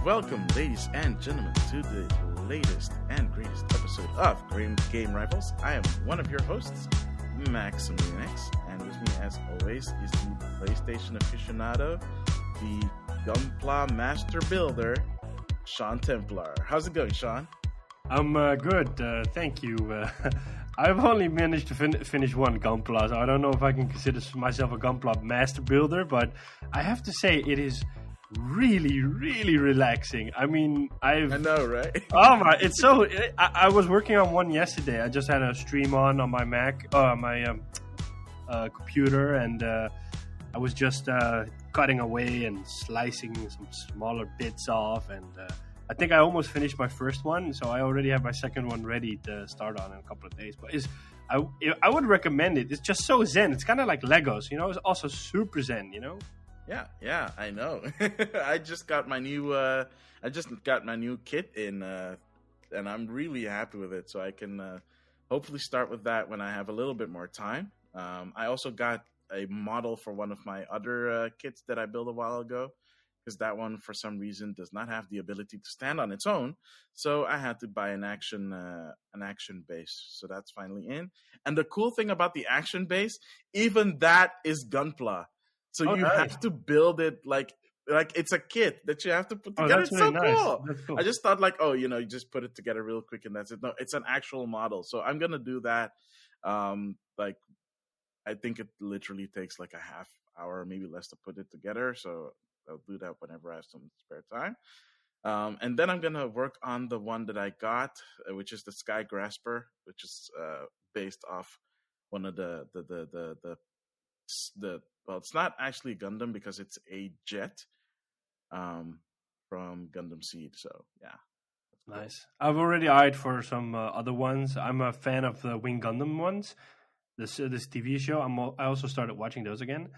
welcome, ladies and gentlemen, to the latest and greatest episode of Game Rivals. I am one of your hosts, Maximilian X, and with me, as always, is the PlayStation aficionado, the Gunpla Master Builder, Sean Templar. How's it going, Sean? I'm good, thank you. I've only managed to finish one Gunpla, so I don't know if I can consider myself a Gunpla Master Builder, but I have to say it is really, really relaxing. I mean, I know, right? Oh my! It's so. I was working on one yesterday. I just had a stream on my Mac, my computer, and I was just cutting away and slicing some smaller bits off, and I think I almost finished my first one, so I already have my second one ready to start on in a couple of days. But I would recommend it. It's just so zen. It's kind of like Legos, you know. It's also super zen, you know. Yeah, I know. I just got my new kit in, and I'm really happy with it. So I can hopefully start with that when I have a little bit more time. I also got a model for one of my other kits that I built a while ago, because that one for some reason does not have the ability to stand on its own. So I had to buy an action base. So that's finally in. And the cool thing about the action base, even that is Gunpla. So you have to build it like it's a kit that you have to put together. It's so cool. That's cool. I just thought you just put it together real quick and that's it. No, it's an actual model. So I'm going to do that. I think it literally takes like a half hour, maybe less, to put it together. So I'll do that whenever I have some spare time. And then I'm going to work on the one that I got, which is the Sky Grasper, which is based off one of the well, it's not actually Gundam because it's a jet from Gundam Seed. So yeah, nice. I've already eyed for some other ones. I'm a fan of the Wing Gundam ones. This TV show. I also started watching those again.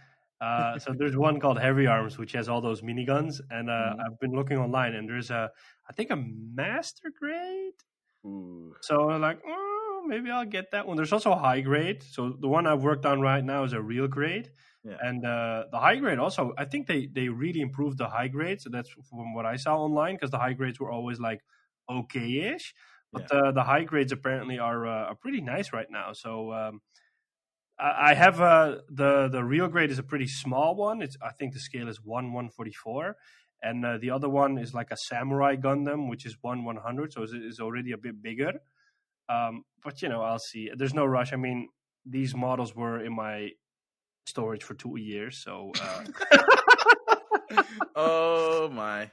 So there's one called Heavy Arms, which has all those miniguns, and I've been looking online, and there's I think a master grade. Ooh. So I'm like, maybe I'll get that one. There's also a high grade. So the one I've worked on right now is a real grade. Yeah. And the high grade also, I think they really improved the high grade. So that's from what I saw online, because the high grades were always like okay-ish. But the high grades apparently are pretty nice right now. So I have the real grade is a pretty small one. I think the scale is 1/144. And the other one is like a Samurai Gundam, which is 1/100. So it's already a bit bigger. But, I'll see. There's no rush. I mean, these models were in my storage for 2 years, so... Oh, my.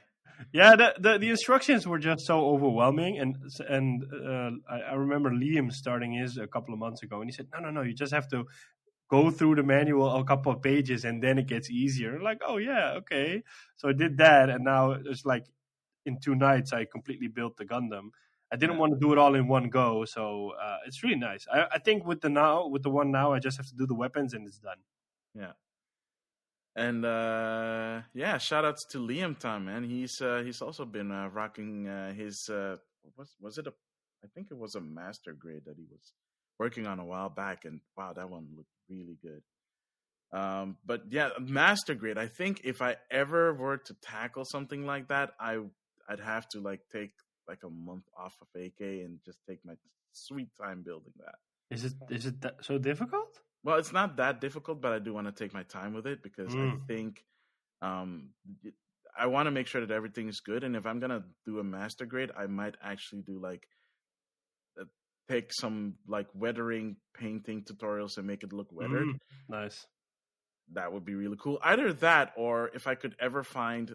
Yeah, the instructions were just so overwhelming, and I remember Liam starting his a couple of months ago, and he said, no, you just have to go through the manual a couple of pages, and then it gets easier. I'm like, oh, yeah, okay. So I did that, and now it's like in 2 nights, I completely built the Gundam. I didn't want to do it all in one go, so it's really nice. I think with the one now, I just have to do the weapons and it's done. Yeah, and shout outs to Liam Tom, man. He's also been rocking his was it I think it was a master grade that he was working on a while back, and wow, that one looked really good. But yeah, master grade. I think if I ever were to tackle something like that, I'd have to take like a month off of AK and just take my sweet time building that. Is it that so difficult? Well, it's not that difficult, but I do want to take my time with it because I think I want to make sure that everything is good. And if I'm gonna do a master grade, I might actually do take some weathering painting tutorials and make it look weathered. Nice. That would be really cool. Either that, or if I could ever find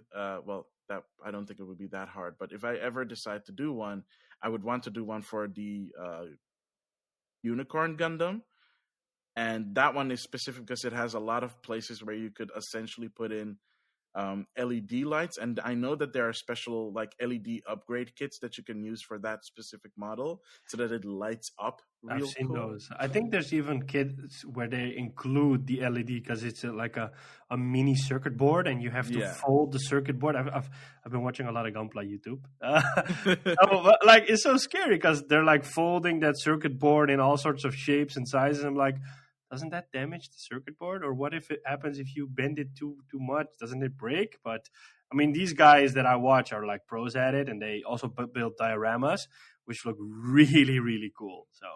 that I don't think it would be that hard, but if I ever decide to do one, I would want to do one for the Unicorn Gundam, and that one is specific because it has a lot of places where you could essentially put in LED lights, and I know that there are special LED upgrade kits that you can use for that specific model so that it lights up real I've seen cool. those. I think there's even kits where they include the LED because it's like a mini circuit board, and you have to fold the circuit board. I've been watching a lot of Gunpla YouTube. It's so scary because they're folding that circuit board in all sorts of shapes and sizes. I'm like, doesn't that damage the circuit board? Or what if it happens if you bend it too much? Doesn't it break? But I mean, these guys that I watch are like pros at it, and they also build dioramas, which look really, really cool. So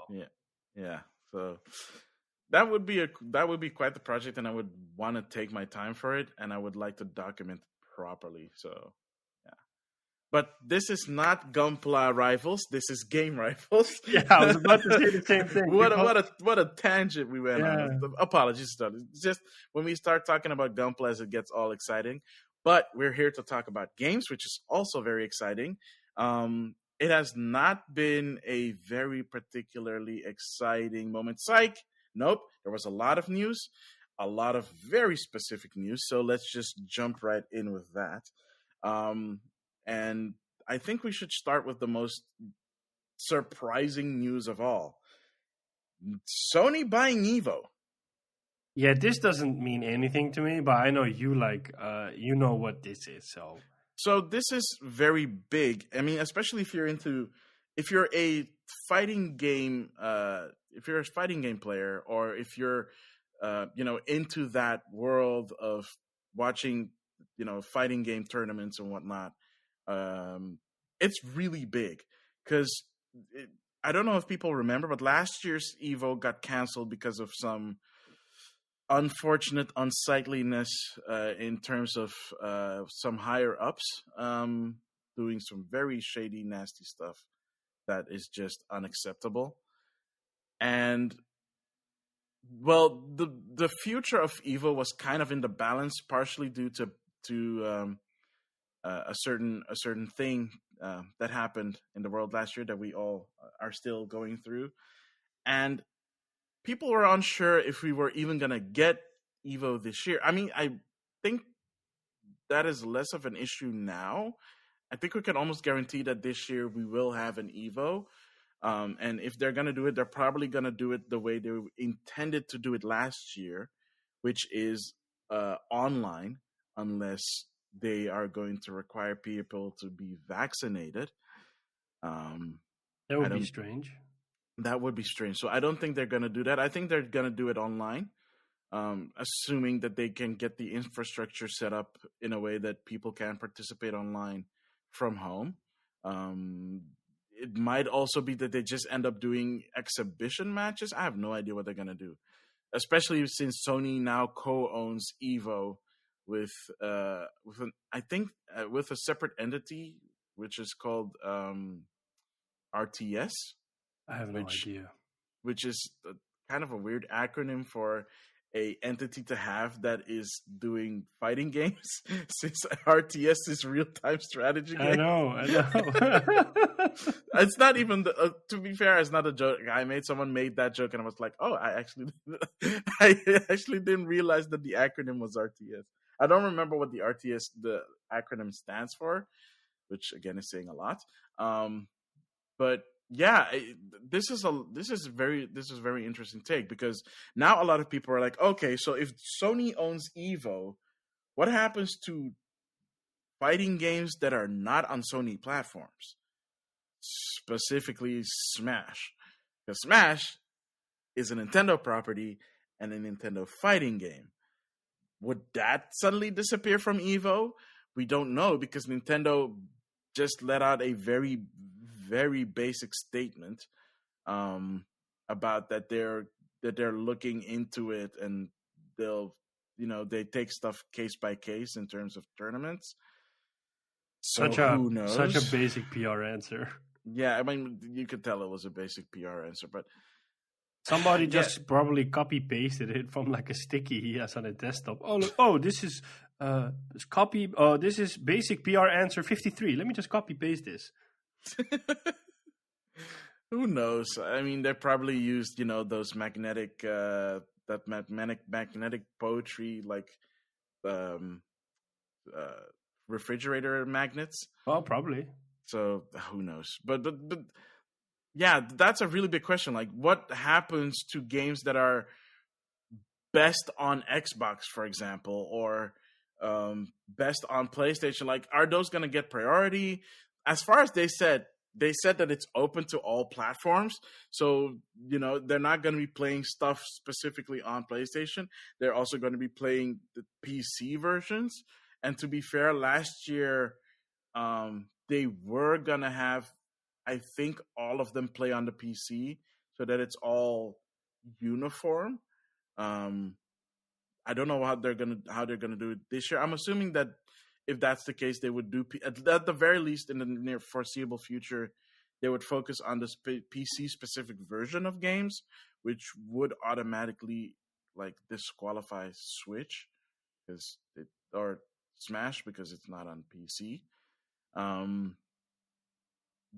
yeah. So that would be quite the project, and I would want to take my time for it, and I would like to document it properly. So yeah. But this is not Gunpla rifles. This is game rifles. yeah, I was about to say the same thing. What a tangent we went on. Apologies, it's just when we start talking about Gunplas, it gets all exciting. But we're here to talk about games, which is also very exciting. It has not been a very particularly exciting moment. Psych. Nope. There was a lot of news, a lot of very specific news. So let's just jump right in with that. And I think we should start with the most surprising news of all. Sony buying Evo. Yeah, this doesn't mean anything to me, but I know you you know what this is. So this is very big. I mean, especially if you're a fighting game, if you're a fighting game player, or if you're, into that world of watching, fighting game tournaments and whatnot. It's really big because I don't know if people remember, but last year's Evo got canceled because of some unfortunate unsightliness in terms of some higher ups doing some very shady, nasty stuff that is just unacceptable. And well, the future of Evo was kind of in the balance, partially due to a certain thing that happened in the world last year that we all are still going through, and people were unsure if we were even going to get Evo this year. I mean, I think that is less of an issue now. I think we can almost guarantee that this year we will have an Evo. And if they're going to do it, they're probably going to do it the way they intended to do it last year, which is online, unless they are going to require people to be vaccinated. That would be strange. That would be strange. So I don't think they're going to do that. I think they're going to do it online, assuming that they can get the infrastructure set up in a way that people can participate online from home. It might also be that they just end up doing exhibition matches. I have no idea what they're going to do, especially since Sony now co-owns Evo with a separate entity, which is called RTS. I have no idea. Which is kind of a weird acronym for a entity to have that is doing fighting games, since RTS is real-time strategy game. I know. It's not even to be fair, it's not a joke. Someone made that joke, and I was like, oh, I actually didn't realize that the acronym was RTS. I don't remember what the acronym stands for, which again is saying a lot. But yeah, this is a very interesting take, because now a lot of people are like, okay, so if Sony owns Evo, what happens to fighting games that are not on Sony platforms, specifically Smash? Because Smash is a Nintendo property and a Nintendo fighting game. Would that suddenly disappear from Evo? We don't know, because Nintendo just let out a very, very basic statement about that they're looking into it, and they'll they take stuff case by case in terms of tournaments. So who knows? Such a basic PR answer. Yeah, I mean, you could tell it was a basic PR answer, but somebody just probably copy pasted it from like a sticky he has on a desktop. Oh, this is copy. This is basic PR answer 53. Let me just copy paste this. Who knows? I mean, they probably used those magnetic magnetic poetry, like refrigerator magnets. Oh, probably. So who knows? But yeah, that's a really big question. Like, what happens to games that are best on Xbox, for example, or best on PlayStation? Like, are those going to get priority? As far as they said that it's open to all platforms. So, they're not going to be playing stuff specifically on PlayStation. They're also going to be playing the PC versions. And to be fair, last year they were gonna have, I think, all of them play on the PC so that it's all uniform. I don't know how they're gonna do it this year. I'm assuming that if that's the case, they would do at the very least in the near foreseeable future, they would focus on the PC specific version of games, which would automatically like disqualify Switch or Smash because it's not on PC.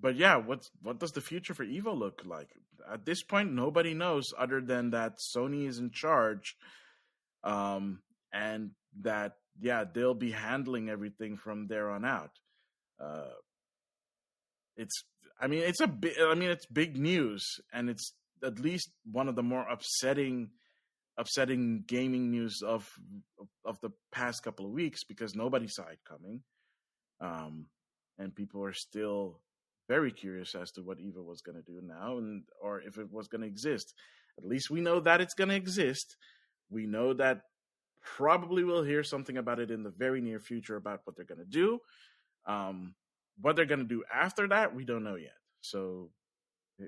But yeah, what does the future for Evo look like? At this point, nobody knows other than that Sony is in charge, and that they'll be handling everything from there on out. It's big news, and it's at least one of the more upsetting gaming news of the past couple of weeks because nobody saw it coming, and people are still very curious as to what Evo was going to do now, or if it was going to exist. At least we know that it's going to exist. We know that probably we'll hear something about it in the very near future about what they're going to do. What they're going to do after that, we don't know yet. So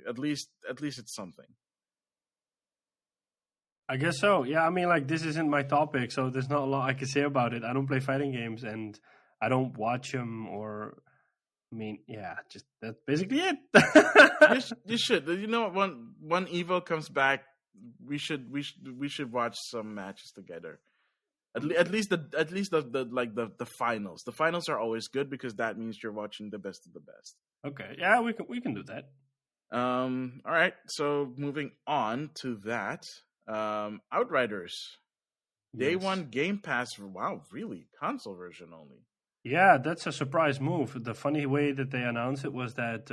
at least it's something. I guess so. Yeah, I mean, like, this isn't my topic, so there's not a lot I can say about it. I don't play fighting games, and I don't watch them, or... I mean, yeah, just that's basically it. You should. You know, when Evo comes back, we should watch some matches together. At least the finals. The finals are always good because that means you're watching the best of the best. Okay, yeah, we can do that. All right. So moving on to that, Outriders. Day one Game Pass. Wow, really? Console version only. Yeah, that's a surprise move. The funny way that they announced it was that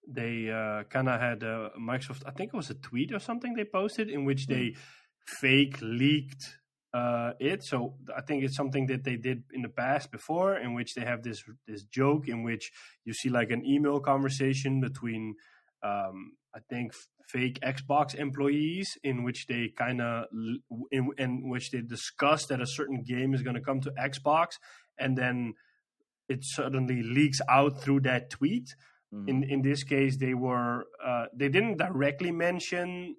they kind of had Microsoft, I think it was a tweet or something they posted in which they fake leaked it. So I think it's something that they did in the past before, in which they have this joke in which you see like an email conversation between I think fake Xbox employees in which they kind of in which they discuss that a certain game is going to come to Xbox, and then it suddenly leaks out through that tweet. Mm-hmm. In this case, they didn't directly mention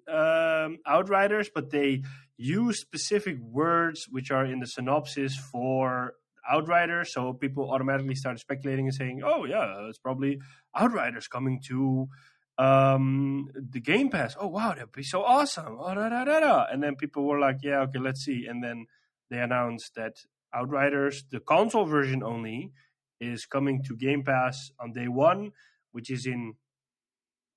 Outriders, but they used specific words which are in the synopsis for Outriders. So people automatically started speculating and saying, "Oh yeah, it's probably Outriders coming to the Game Pass. Oh wow, that'd be so awesome!" Oh, da, da, da, da. And then people were like, "Yeah, okay, let's see." And then they announced that Outriders, the console version only, is coming to Game Pass on day one, which is in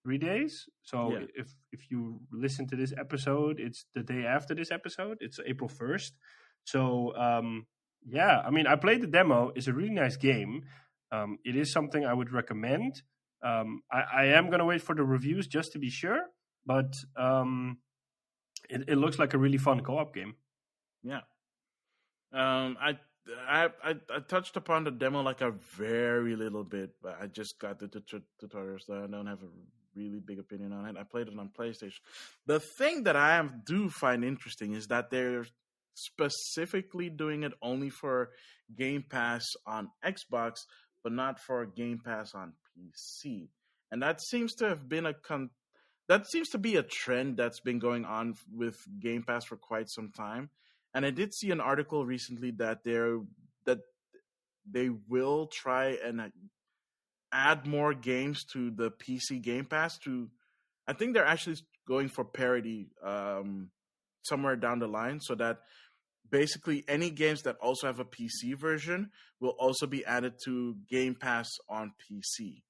3 days. So if you listen to this episode, it's the day after this episode. It's April 1st. So I mean, I played the demo. It's a really nice game. It is something I would recommend. I am going to wait for the reviews just to be sure, but it looks like a really fun co-op game. Yeah. I touched upon the demo like a very little bit, but I just got the tutorial, so I don't have a really big opinion on it. I played it on PlayStation. The thing that I do find interesting is that they're specifically doing it only for Game Pass on Xbox, but not for Game Pass on PC. And that seems to have been that seems to be a trend that's been going on with Game Pass for quite some time. And I did see an article recently that they will try and add more games to the PC Game Pass. I think they're actually going for parity somewhere down the line, so that basically any games that also have a PC version will also be added to Game Pass on PC,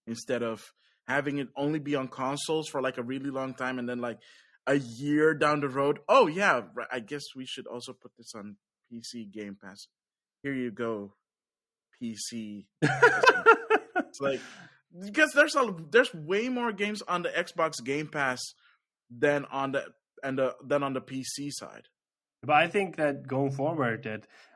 instead of having it only be on consoles for like a really long time and then like a year down the road, oh yeah, I guess we should also put this on PC Game Pass. Here you go, PC. It's like, because there's way more games on the Xbox Game Pass than on the PC side. But I think that going forward,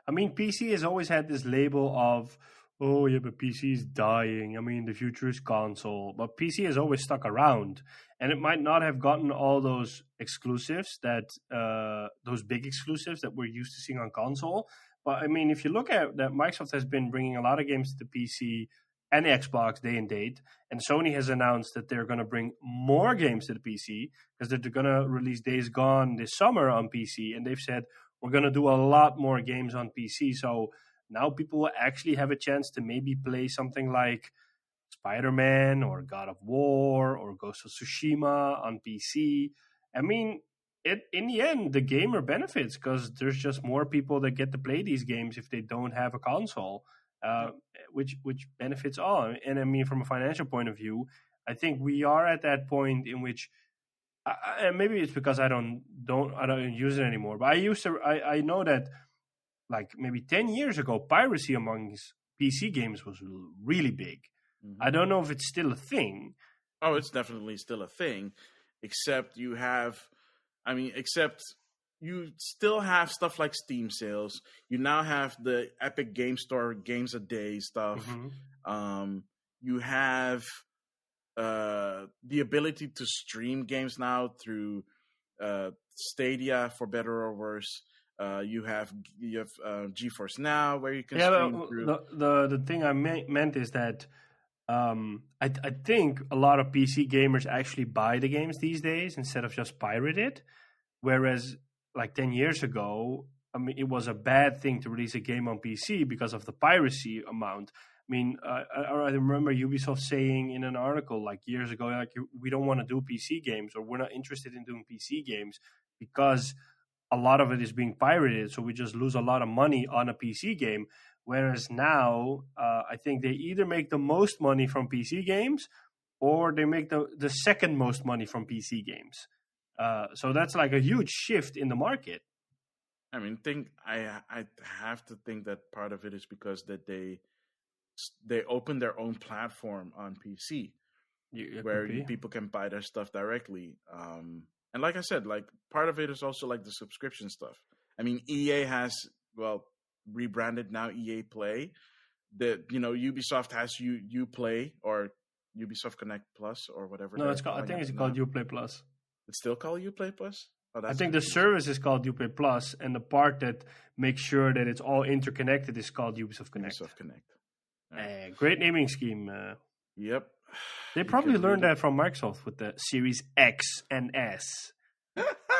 PC has always had this label of, oh yeah, but PC is dying. I mean, the future is console. But PC has always stuck around, and it might not have gotten all those exclusives those big exclusives that we're used to seeing on console. But I mean, if you look at that, Microsoft has been bringing a lot of games to the PC and Xbox day and date, and Sony has announced that they're going to bring more games to the PC because they're going to release Days Gone this summer on PC, and they've said we're going to do a lot more games on PC. So now people will actually have a chance to maybe play something like Spider-Man or God of War or Ghost of Tsushima on PC. I mean, in the end, the gamer benefits because there's just more people that get to play these games if they don't have a console, which benefits all. And I mean, from a financial point of view, I think we are at that point in which, and maybe it's because I don't use it anymore. But I know that like maybe 10 years ago, piracy amongst PC games was really big. Mm-hmm. I don't know if it's still a thing. Oh, it's definitely still a thing, except you still have stuff like Steam sales. You now have the Epic Game Store games a day stuff. Mm-hmm. You have the ability to stream games now through Stadia, for better or worse. You have GeForce Now, where you can stream through. The thing I meant is that I think a lot of PC gamers actually buy the games these days instead of just pirate it. Whereas like 10 years ago, I mean, it was a bad thing to release a game on PC because of the piracy amount. I mean, I remember Ubisoft saying in an article like years ago, like, we don't want to do PC games, or we're not interested in doing PC games because a lot of it is being pirated. So we just lose a lot of money on a PC game. Whereas now, I think they either make the most money from PC games or they make the second most money from PC games. So that's like a huge shift in the market. I mean, I have to think that part of it is because that they open their own platform on PC where people can buy their stuff directly. And like I said, like part of it is also like the subscription stuff. I mean, EA has, rebranded now EA Play. That Ubisoft has Uplay or Ubisoft Connect Plus or whatever. No, I think it's called Uplay Plus. It's still called Uplay Plus? I think the service is called Uplay Plus, and the part that makes sure that it's all interconnected is called Ubisoft Connect. Ubisoft Connect. Right. Great naming scheme. Yep. They probably learned that from Microsoft with the Series X and S.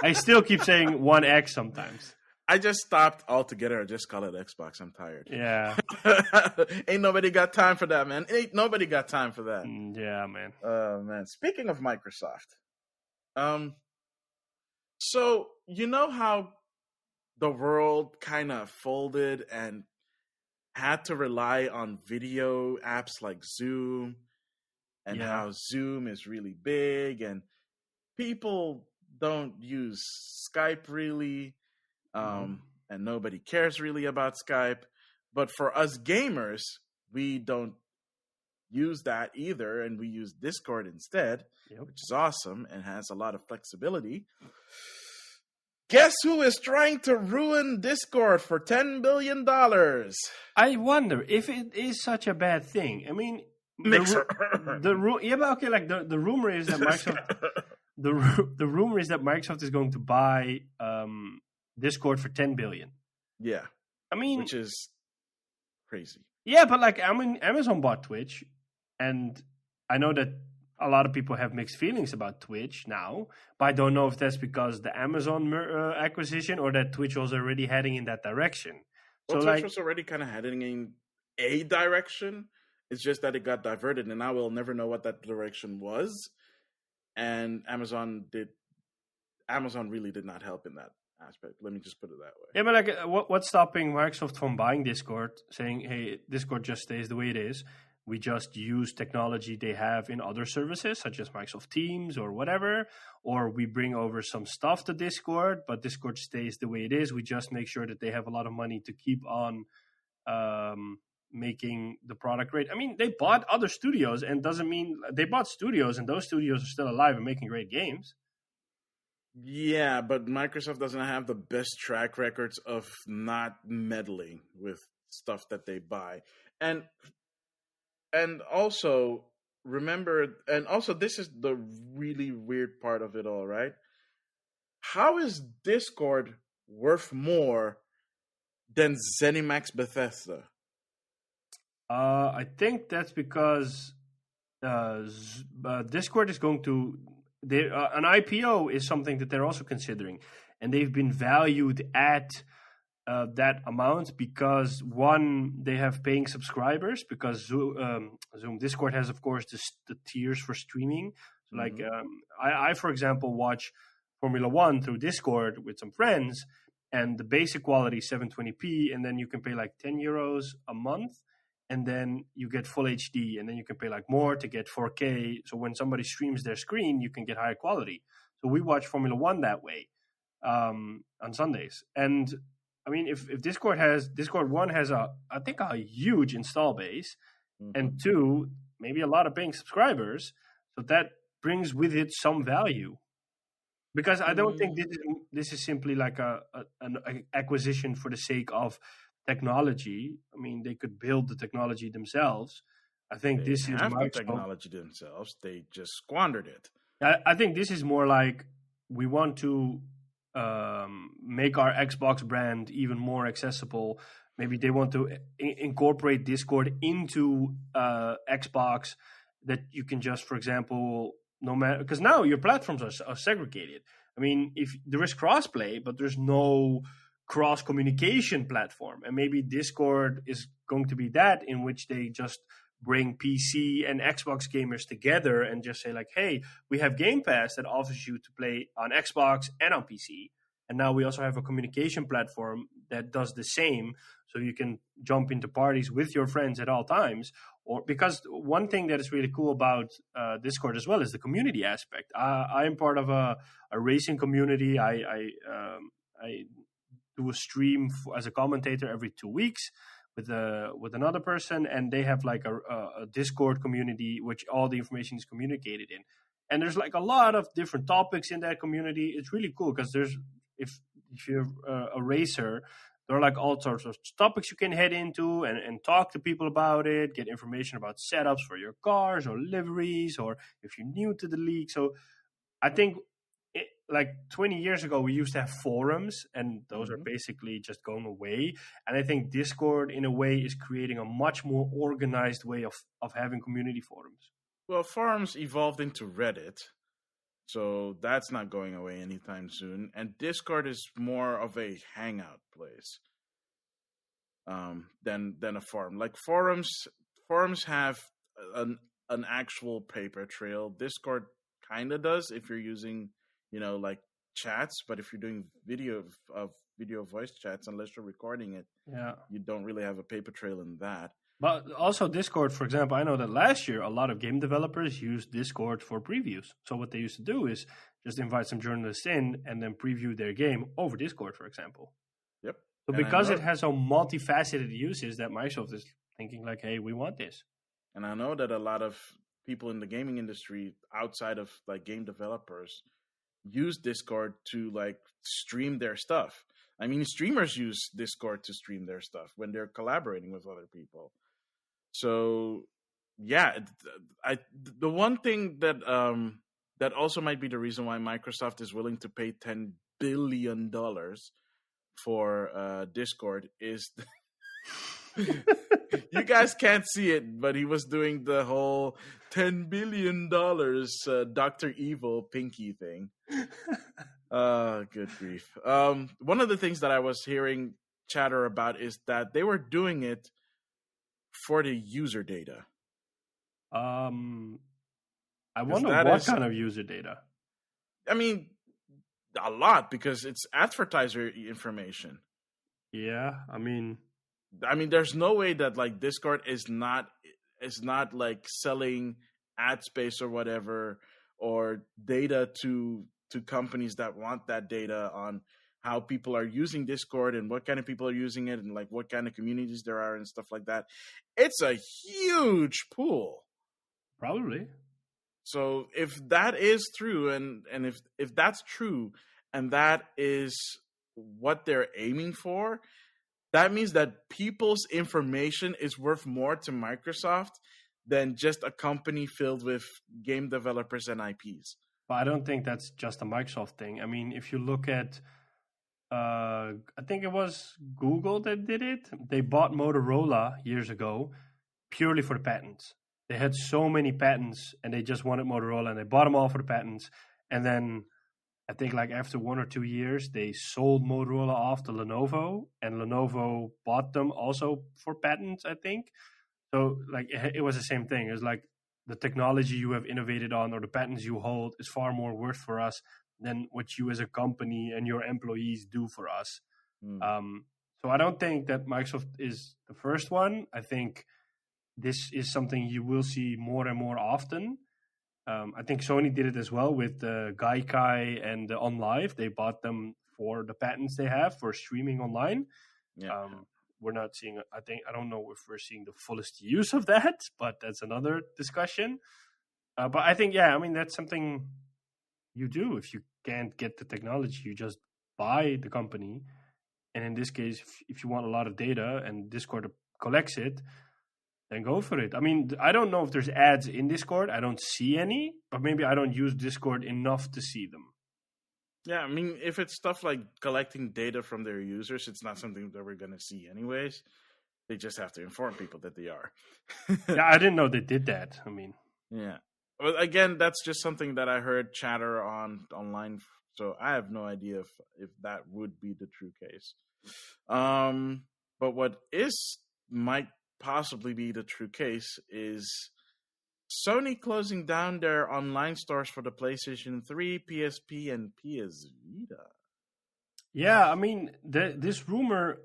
I still keep saying 1X sometimes. I just stopped altogether. I just call it Xbox. I'm tired. Yeah. Ain't nobody got time for that, man. Ain't nobody got time for that. Yeah, man. Man. Speaking of Microsoft, so you know how the world kind of folded and had to rely on video apps like Zoom, and how Zoom is really big, and people don't use Skype really. And nobody cares really about Skype. But for us gamers, we don't use that either, and we use Discord instead, which is awesome and has a lot of flexibility. Guess who is trying to ruin Discord for $10 billion? I wonder if it is such a bad thing. I mean, the rumor is that Microsoft the rumor is that Microsoft is going to buy Discord for $10 billion. Yeah. I mean, which is crazy. Yeah, but like, I mean, Amazon bought Twitch, and I know that a lot of people have mixed feelings about Twitch now, but I don't know if that's because the Amazon acquisition or that Twitch was already heading in that direction. Well, so Twitch was already kind of heading in a direction. It's just that it got diverted, and now we'll never know what that direction was. And Amazon really did not help in that aspect. Let me just put it that way. Yeah, but like, what's stopping Microsoft from buying Discord, saying, hey, Discord just stays the way it is. We just use technology they have in other services, such as Microsoft Teams or whatever, or we bring over some stuff to Discord, but Discord stays the way it is. We just make sure that they have a lot of money to keep on making the product great. I mean, they bought other studios, and doesn't mean they bought studios, and those studios are still alive and making great games. Yeah, but Microsoft doesn't have the best track records of not meddling with stuff that they buy. And also, remember, and also this is the really weird part of it all, right? How is Discord worth more than ZeniMax Bethesda? I think that's because Discord is going to an IPO is something that they're also considering, and they've been valued at that amount because one, they have paying subscribers because Zoom Discord has, of course, the tiers for streaming. So like I for example watch Formula One through Discord with some friends, and the basic quality is 720p, and then you can pay like €10 a month, and then you get full HD, and then you can pay like more to get 4K. So when somebody streams their screen, you can get higher quality. So we watch Formula One that way on Sundays. And I mean, if Discord One has I think a huge install base, and two, maybe a lot of paying subscribers, so that brings with it some value. Because I don't think this is simply like an acquisition for the sake of technology. I mean, they could build the technology themselves. I think this is the technology themselves. They just squandered it. I think this is more like we want to make our Xbox brand even more accessible. Maybe they want to incorporate Discord into Xbox, that you can just, for example, no matter, because now your platforms are segregated. I mean, if there is crossplay, but there's no cross communication platform, and maybe Discord is going to be that, in which they just bring PC and Xbox gamers together and just say like, hey, we have Game Pass that offers you to play on Xbox and on PC, and now we also have a communication platform that does the same, so you can jump into parties with your friends at all times. Or because one thing that is really cool about Discord as well is the community aspect. I am part of a racing community. I do a stream as a commentator every 2 weeks with another person, and they have like a Discord community which all the information is communicated in. And there's like a lot of different topics in that community. It's really cool because there's if you're a racer, there are like all sorts of topics you can head into and talk to people about it, get information about setups for your cars or liveries, or if you're new to the league. So I think like 20 years ago, we used to have forums, and those are basically just going away. And I think Discord, in a way, is creating a much more organized way of having community forums. Well, forums evolved into Reddit, so that's not going away anytime soon. And Discord is more of a hangout place than a forum. Like forums have an actual paper trail. Discord kind of does if you're using, like chats. But if you're doing video voice chats, unless you're recording it, you don't really have a paper trail in that. But also Discord, for example, I know that last year a lot of game developers used Discord for previews. So what they used to do is just invite some journalists in and then preview their game over Discord, for example. Yep. So because it has so multifaceted uses, that Microsoft is thinking like, hey, we want this. And I know that a lot of people in the gaming industry outside of like game developers use Discord to like stream their stuff. I mean, streamers use Discord to stream their stuff when they're collaborating with other people. So, yeah, the one thing that that also might be the reason why Microsoft is willing to pay $10 billion for Discord is you guys can't see it, but he was doing the whole $10 billion Dr. Evil pinky thing. Good grief. One of the things that I was hearing chatter about is that they were doing it for the user data. I wonder what kind of user data. I mean, a lot, because it's advertiser information. Yeah, I mean, there's no way that like Discord is not like selling ad space or whatever, or data to companies that want that data on how people are using Discord and what kind of people are using it and like what kind of communities there are and stuff like that. It's a huge pool. Probably. So if that is true, and if that's true, and that is what they're aiming for, that means that people's information is worth more to Microsoft than just a company filled with game developers and IPs. But I don't think that's just a Microsoft thing. I mean, if you look at I think it was Google that did it. They bought Motorola years ago purely for the patents. They had so many patents, and they just wanted Motorola, and they bought them all for the patents. And then I think like after 1 or 2 years, they sold Motorola off to Lenovo, and Lenovo bought them also for patents, I think. So like it was the same thing. It was like the technology you have innovated on or the patents you hold is far more worth for us than what you as a company and your employees do for us. So I don't think that Microsoft is the first one. I think this is something you will see more and more often. I think Sony did it as well with the Gaikai and the OnLive. They bought them for the patents they have for streaming online. Yeah. We're not seeing, I don't know if we're seeing the fullest use of that, but that's another discussion. But I think, that's something you do. If you can't get the technology, you just buy the company. And in this case, if you want a lot of data and Discord collects it, then go for it. I mean, I don't know if there's ads in Discord. I don't see any, but maybe I don't use Discord enough to see them. Yeah, I mean, if it's stuff like collecting data from their users, it's not something that we're going to see anyways. They just have to inform people that they are. Yeah, I didn't know they did that. I mean, yeah. Well, again, that's just something that I heard chatter online, so I have no idea if that would be the true case. But what might possibly be the true case is Sony closing down their online stores for the PlayStation 3, PSP, and PS Vita. Yeah, I mean, this rumor,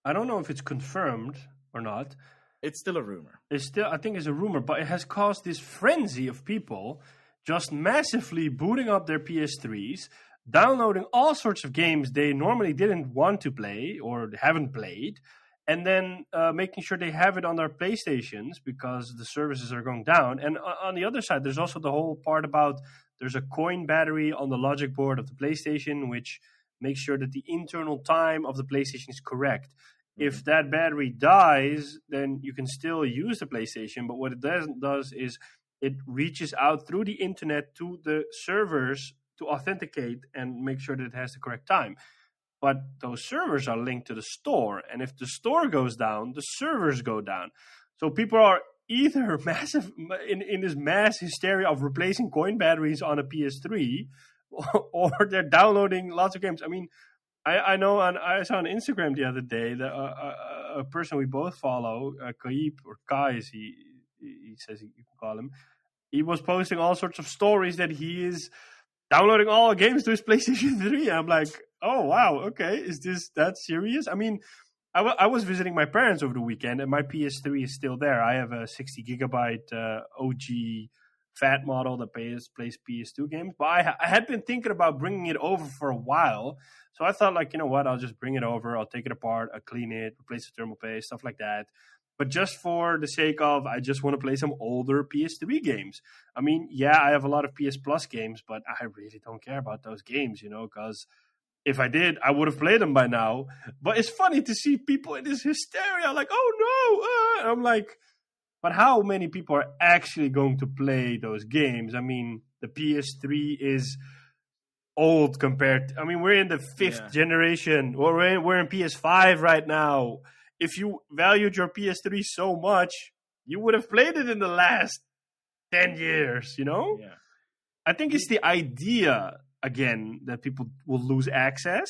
I don't know if it's confirmed or not. It's still a rumor. I think it's a rumor, but it has caused this frenzy of people just massively booting up their PS3s, downloading all sorts of games they normally didn't want to play or haven't played, and then making sure they have it on their PlayStations because the services are going down. And on the other side, there's also the whole part about there's a coin battery on the logic board of the PlayStation, which makes sure that the internal time of the PlayStation is correct. If that battery dies, then you can still use the PlayStation. But what it does is it reaches out through the internet to the servers to authenticate and make sure that it has the correct time. But those servers are linked to the store. And if the store goes down, the servers go down. So people are either massive in this mass hysteria of replacing coin batteries on a PS3 or they're downloading lots of games. I mean, I know I saw on Instagram the other day that a person we both follow, Kaib, or Kai as he says you can call him, he was posting all sorts of stories that he is downloading all games to his PlayStation 3. I'm like, oh, wow, okay, is this that serious? I mean, I was visiting my parents over the weekend, and my PS3 is still there. I have a 60 gigabyte OG fat model that plays PS2 games, but I had been thinking about bringing it over for a while. So I thought, like, you know what, I'll just bring it over, I'll take it apart, I'll clean it, replace the thermal paste, stuff like that. But just for the sake of, I just want to play some older PS3 games. I mean, yeah, I have a lot of PS Plus games, but I really don't care about those games, because if I did, I would have played them by now. But it's funny to see people in this hysteria, like, oh no, I'm like, but how many people are actually going to play those games? I mean, the PS3 is old compared. We're in the fifth generation. We're in PS5 right now. If you valued your PS3 so much, you would have played it in the last 10 years, Yeah. I think it's the idea, again, that people will lose access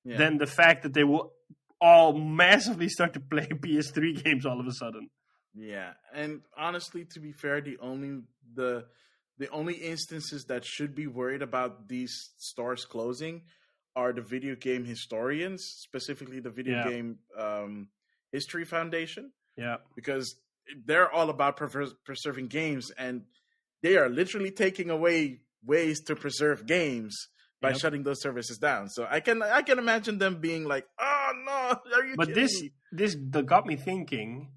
than the fact that they will all massively start to play PS3 games all of a sudden. Yeah, and honestly, to be fair, the only instances that should be worried about these stores closing are the video game historians, specifically the Video Game History Foundation. Yeah, because they're all about preserving games, and they are literally taking away ways to preserve games by shutting those services down. So I can imagine them being like, "Oh no, are you kidding me?" This got me thinking.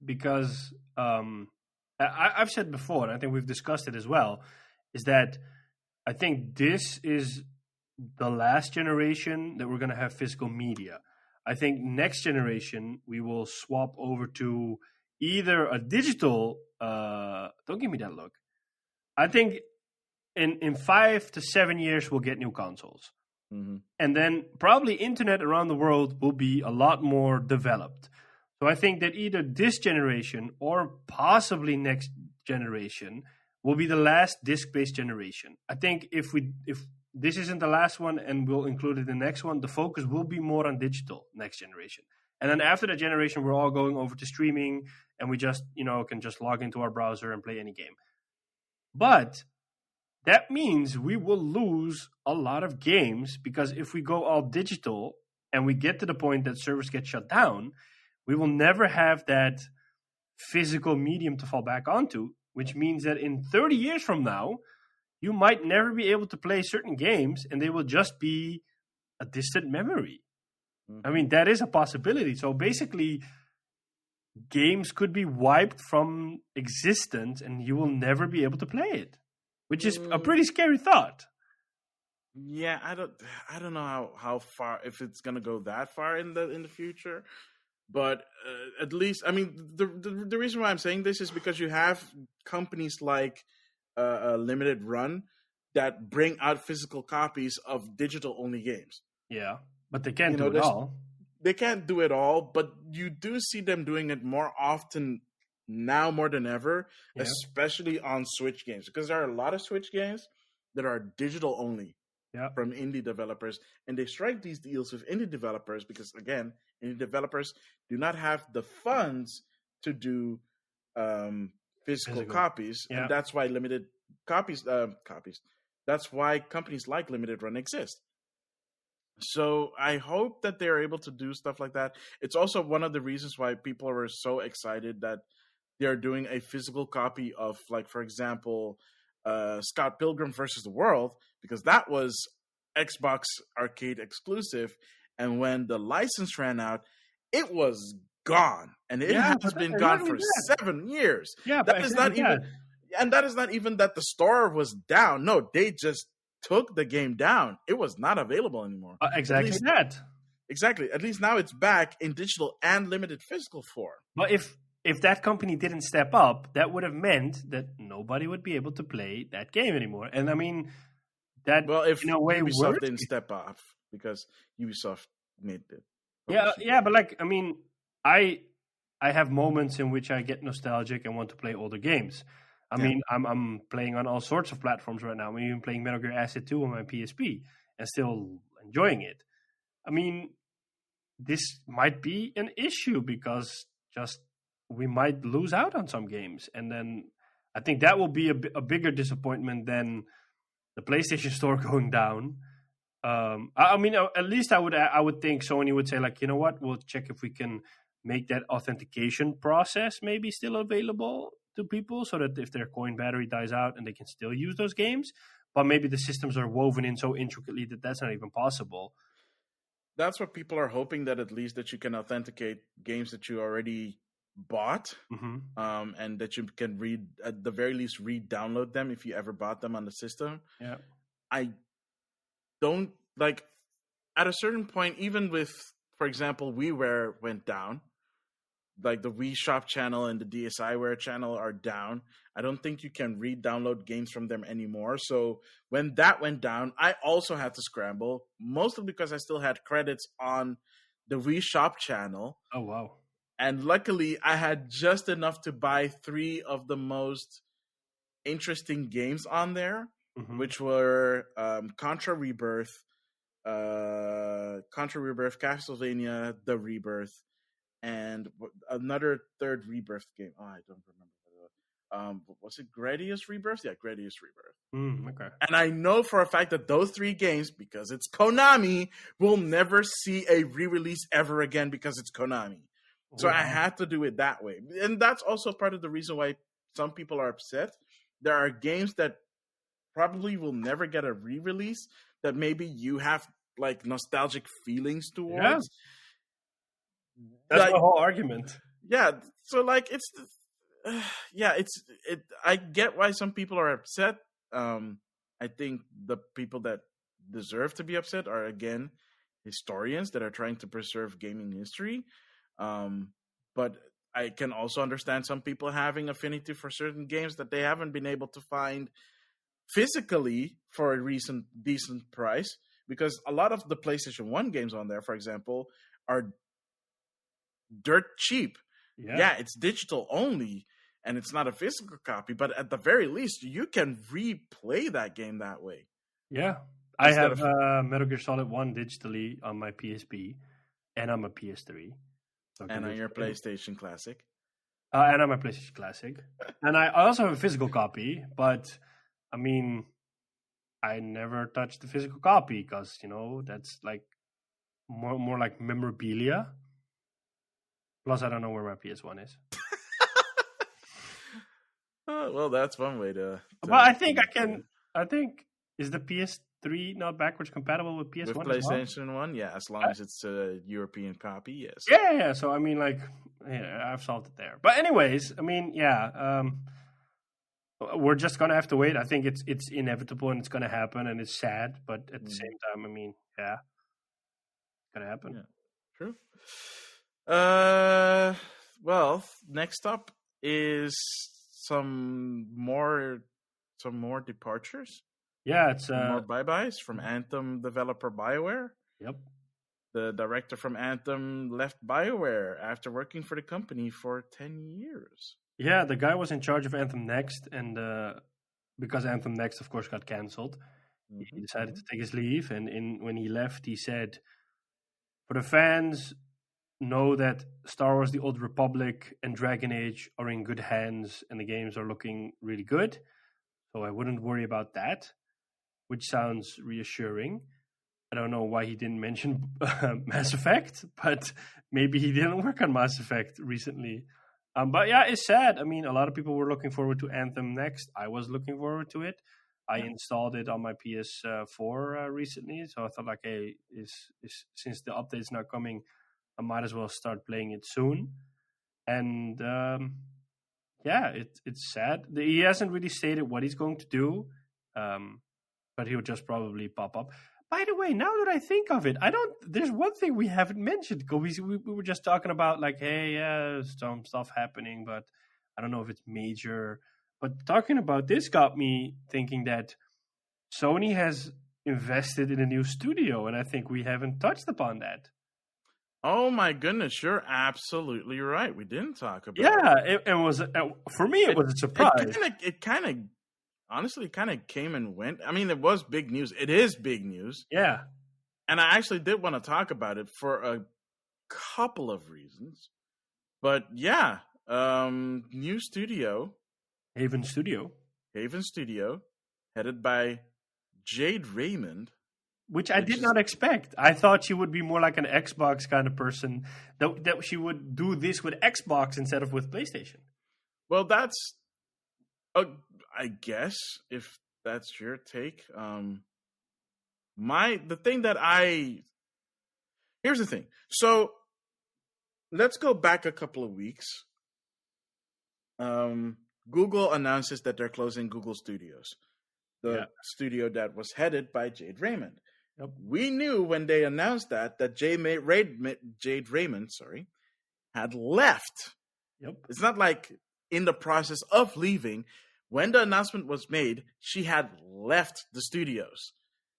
Because I've said before, and I think we've discussed it as well, is that I think this is the last generation that we're going to have physical media. I think next generation, we will swap over to either a digital, don't give me that look. I think in 5 to 7 years, we'll get new consoles. Mm-hmm. And then probably internet around the world will be a lot more developed. So I think that either this generation or possibly next generation will be the last disc-based generation. I think if this isn't the last one and we'll include it in the next one, the focus will be more on digital next generation. And then after that generation, we're all going over to streaming, and we just, can just log into our browser and play any game. But that means we will lose a lot of games, because if we go all digital and we get to the point that servers get shut down, we will never have that physical medium to fall back onto, which means that in 30 years from now, you might never be able to play certain games and they will just be a distant memory. I mean, that is a possibility. So basically, games could be wiped from existence and you will never be able to play it, which is a pretty scary thought. Yeah, I don't know how far, if it's gonna go that far in the future, but at least, I mean, the reason why I'm saying this is because you have companies like Limited Run that bring out physical copies of digital only games. Yeah, but they can't do it all. They can't do it all, but you do see them doing it more often now more than ever, especially on Switch games, because there are a lot of Switch games that are digital only from indie developers, and they strike these deals with indie developers because, again, indie developers do not have the funds to do physical copies, and that's why limited copies. That's why companies like Limited Run exist. So I hope that they're able to do stuff like that. It's also one of the reasons why people are so excited that they're doing a physical copy of, like, for example, Scott Pilgrim versus the World, because that was Xbox Arcade exclusive, and when the license ran out, it was gone, and it has been gone for 7 years. Yeah, that is not even, and that is not even that the store was down. No, they just took the game down. It was not available anymore. Exactly that. Exactly. At least now it's back in digital and limited physical form. But if that company didn't step up, that would have meant that nobody would be able to play that game anymore. And I mean, that if in a way Ubisoft didn't step up, because Ubisoft made it. Yeah, but like, I mean, I have moments in which I get nostalgic and want to play older games. I mean, I'm playing on all sorts of platforms right now. I'm even playing Metal Gear Acid 2 on my PSP and still enjoying it. I mean, this might be an issue because just we might lose out on some games. And then I think that will be a bigger disappointment than the PlayStation Store going down. I mean, at least I would think Sony would say, like, you know what, we'll check if we can make that authentication process maybe still available to people, so that if their coin battery dies out and they can still use those games. But maybe the systems are woven in so intricately that that's not even possible. That's what people are hoping, that at least that you can authenticate games that you already bought, and that you can at the very least re-download them if you ever bought them on the system. Yeah, I don't like, at a certain point, even with, for example, WiiWare went down. Like the Wii Shop channel and the DSiWare channel are down. I don't think you can re-download games from them anymore. So when that went down, I also had to scramble, mostly because I still had credits on the Wii Shop channel. Oh, wow. And luckily, I had just enough to buy 3 of the most interesting games on there, which were Contra Rebirth, Castlevania, The Rebirth, and another third Rebirth game. Oh, I don't remember. Was it Gradius Rebirth? Yeah, Gradius Rebirth. Okay. And I know for a fact that those 3 games, because it's Konami, will never see a re-release ever again because it's Konami. So I had to do it that way. And that's also part of the reason why some people are upset. There are games that probably will never get a re-release that maybe you have like nostalgic feelings towards. Yeah. That's the whole argument. Yeah. So like I get why some people are upset. I think the people that deserve to be upset are, again, historians that are trying to preserve gaming history. But I can also understand some people having affinity for certain games that they haven't been able to find physically for a decent price, because a lot of the PlayStation 1 games on there, for example, are dirt cheap. Yeah, it's digital only and it's not a physical copy, but at the very least, you can replay that game that way. Yeah. I have Metal Gear Solid 1 digitally on my PSP and on my PS3. So and on your PlayStation Classic. And on my PlayStation Classic. And I also have a physical copy, but I mean, I never touched the physical copy because, that's like more like memorabilia. Plus, I don't know where my PS1 is. Well, that's one way to but I think is the PS3 not backwards compatible with PS1? With PlayStation 1, yeah, as long as it's a European copy, yes. Yeah. So I mean, I've solved it there. But anyways, I mean, we're just gonna have to wait. I think it's inevitable and it's gonna happen, and it's sad, but at the same time, I mean, it's gonna happen. Yeah, true. Well, next up is some more departures. Yeah, it's more bye-byes from Anthem developer BioWare. Yep. The director from Anthem left BioWare after working for the company for 10 years. Yeah, the guy was in charge of Anthem Next, and because Anthem Next, of course, got cancelled, he decided to take his leave. And when he left, he said, "For the fans, know that Star Wars: The Old Republic and Dragon Age are in good hands, and the games are looking really good. So I wouldn't worry about that," which sounds reassuring. I don't know why he didn't mention Mass Effect, but maybe he didn't work on Mass Effect recently. But yeah, it's sad. I mean, a lot of people were looking forward to Anthem Next. I was looking forward to it. I installed it on my PS4 recently, so I thought, like, hey, since the update's not coming, I might as well start playing it soon. And it's sad. He hasn't really stated what he's going to do, but he'll just probably pop up. By the way, now that I think of it, there's one thing we haven't mentioned, because we were just talking about, like, hey, some stuff happening, but I don't know if it's major. But talking about this got me thinking that Sony has invested in a new studio, and I think we haven't touched upon that. Oh my goodness, you're absolutely right. We didn't talk about it. It was, for me, it was a surprise. Honestly, kind of came and went. I mean, it was big news. It is big news. Yeah. And I actually did want to talk about it for a couple of reasons. But yeah, new studio. Haven Studio, headed by Jade Raymond. Which I did not expect. I thought she would be more like an Xbox kind of person, that she would do this with Xbox instead of with PlayStation. Well, that's... I guess, if that's your take. Here's the thing. So let's go back a couple of weeks. Google announces that they're closing Google Studios, the studio that was headed by Jade Raymond. Yep. We knew when they announced that Jade Raymond, had left. Yep. It's not like in the process of leaving. When the announcement was made, she had left the studios.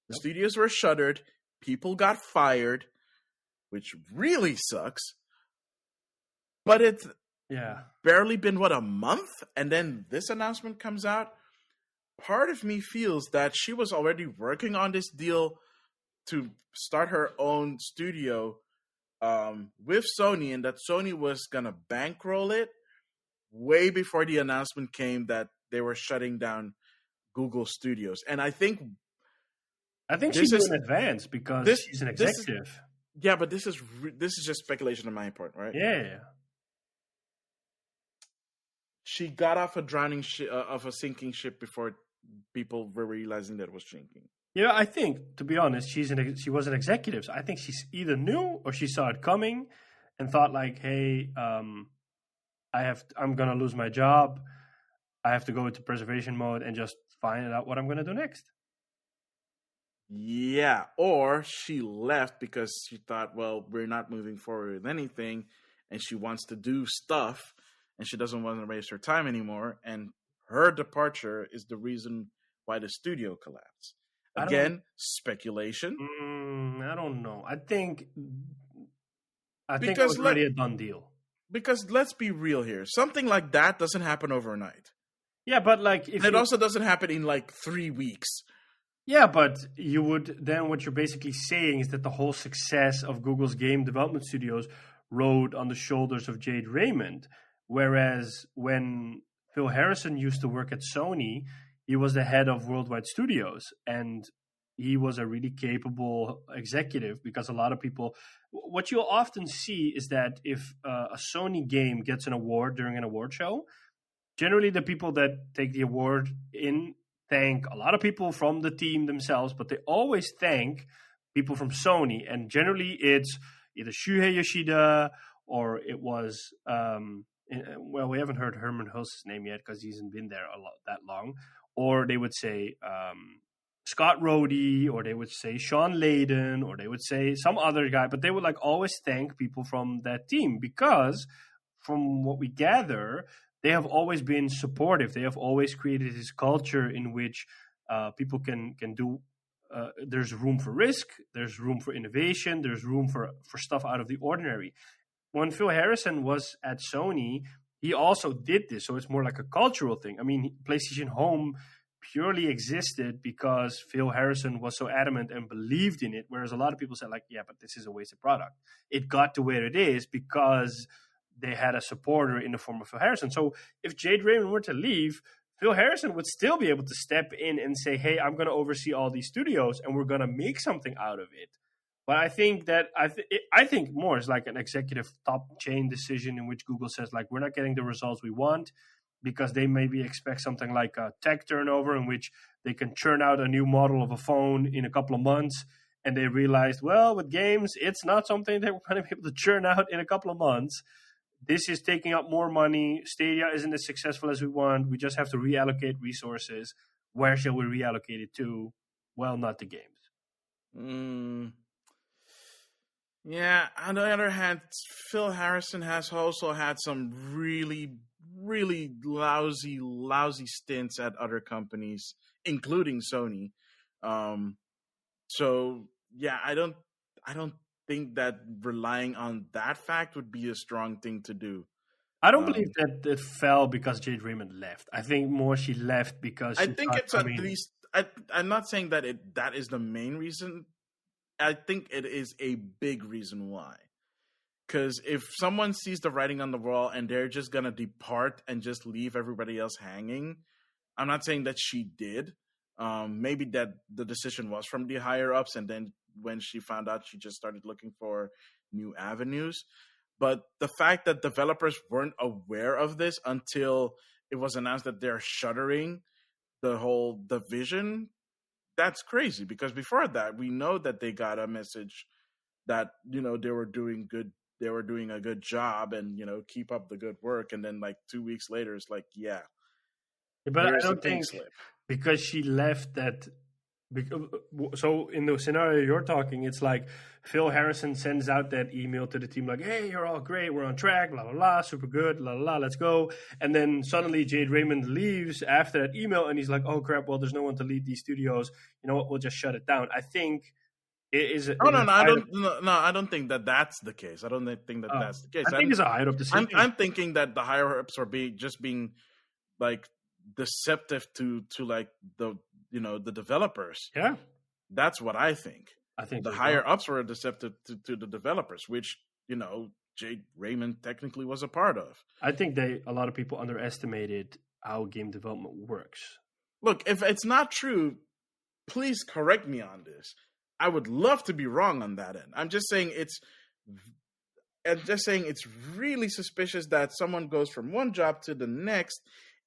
The studios were shuttered. People got fired, which really sucks. But it's barely been, a month? And then this announcement comes out. Part of me feels that she was already working on this deal to start her own studio with Sony, and that Sony was going to bankroll it way before the announcement came that they were shutting down Google Studios. And I think she's in advance because she's an executive. But this is just speculation on my part, right? Yeah. She got off a sinking ship before people were realizing that it was sinking. Yeah, I think, to be honest, she was an executive. So I think she's either knew or she saw it coming and thought, like, hey, I'm gonna lose my job. I have to go into preservation mode and just find out what I'm going to do next. Yeah, or she left because she thought, well, we're not moving forward with anything, and she wants to do stuff, and she doesn't want to waste her time anymore, and her departure is the reason why the studio collapsed. Again, speculation. I don't know. I think it Because was already a done deal. Because let's be real here. Something like that doesn't happen overnight. Yeah, but like it also doesn't happen in like 3 weeks. Yeah, but you would then what you're basically saying is that the whole success of Google's game development studios rode on the shoulders of Jade Raymond. Whereas when Phil Harrison used to work at Sony, he was the head of Worldwide Studios, and he was a really capable executive, because a lot of people, what you'll often see is that if a Sony game gets an award during an award show, generally the people that take the award in thank a lot of people from the team themselves, but they always thank people from Sony. And generally it's either Shuhei Yoshida, or it was, well, we haven't heard Herman Hulse's name yet because he hasn't been there that long. Or they would say Scott Rhodey, or they would say Sean Layden, or they would say some other guy, but they would like always thank people from that team, because from what we gather, they have always been supportive. They have always created this culture in which people can do. There's room for risk. There's room for innovation. There's room for stuff out of the ordinary. When Phil Harrison was at Sony, he also did this. So it's more like a cultural thing. I mean, PlayStation Home purely existed because Phil Harrison was so adamant and believed in it. Whereas a lot of people said, like, yeah, but this is a wasted product. It got to where it is because they had a supporter in the form of Phil Harrison. So if Jade Raymond were to leave, Phil Harrison would still be able to step in and say, hey, I'm going to oversee all these studios and we're going to make something out of it. But I think that I think more is like an executive top chain decision in which Google says, like, we're not getting the results we want, because they maybe expect something like a tech turnover in which they can churn out a new model of a phone in a couple of months. And they realized, well, with games, it's not something that we're going to be able to churn out in a couple of months. This is taking up more money. Stadia isn't as successful as we want. We just have to reallocate resources. Where shall we reallocate it to? Well, not the games. Yeah, on the other hand, Phil Harrison has also had some really, really lousy stints at other companies, including Sony. So yeah, I don't think that relying on that fact would be a strong thing to do. I don't believe that it fell because Jade Raymond left. I think more she left because I think it's at least. I'm not saying that that is the main reason. I think it is a big reason why. Because if someone sees the writing on the wall and they're just going to depart and just leave everybody else hanging, I'm not saying that she did. Maybe that the decision was from the higher ups, and then when she found out, she just started looking for new avenues. But the fact that developers weren't aware of this until it was announced that they're shuttering the whole division, that's crazy, because before that, we know that they got a message that, you know, they were doing a good job and, you know, keep up the good work. And then like 2 weeks later, it's like, yeah. But I don't think because she left that. So in the scenario you're talking, it's like Phil Harrison sends out that email to the team like, hey, you're all great, we're on track, blah, blah, blah, super good, blah, blah, blah, let's go. And then suddenly Jade Raymond leaves after that email, and he's like, oh, crap, well, there's no one to lead these studios. You know what, we'll just shut it down. I think it is... I don't think that that's the case. I don't think that that's the case. I think it's a higher-up decision. I'm thinking that the higher-ups are being like deceptive to like the... you know, the developers. Yeah. That's what I think. I think the higher ups were deceptive to the developers, which, you know, Jade Raymond technically was a part of. I think a lot of people underestimated how game development works. Look, if it's not true, please correct me on this. I would love to be wrong on that end. I'm just saying it's really suspicious that someone goes from one job to the next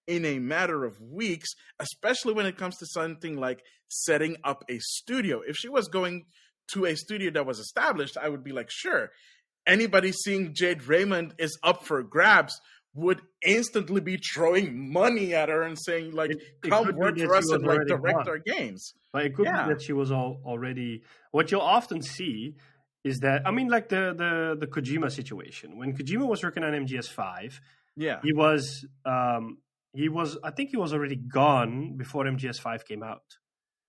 in a matter of weeks, especially when it comes to something like setting up a studio. If she was going to a studio that was established, I would be like, sure. Anybody seeing Jade Raymond is up for grabs would instantly be throwing money at her and saying, like, come work for us and like direct our games. But it could be that she was already... What you'll often see is that, I mean, like the Kojima situation. When Kojima was working on MGS5, he was... I think he was already gone before MGS5 came out.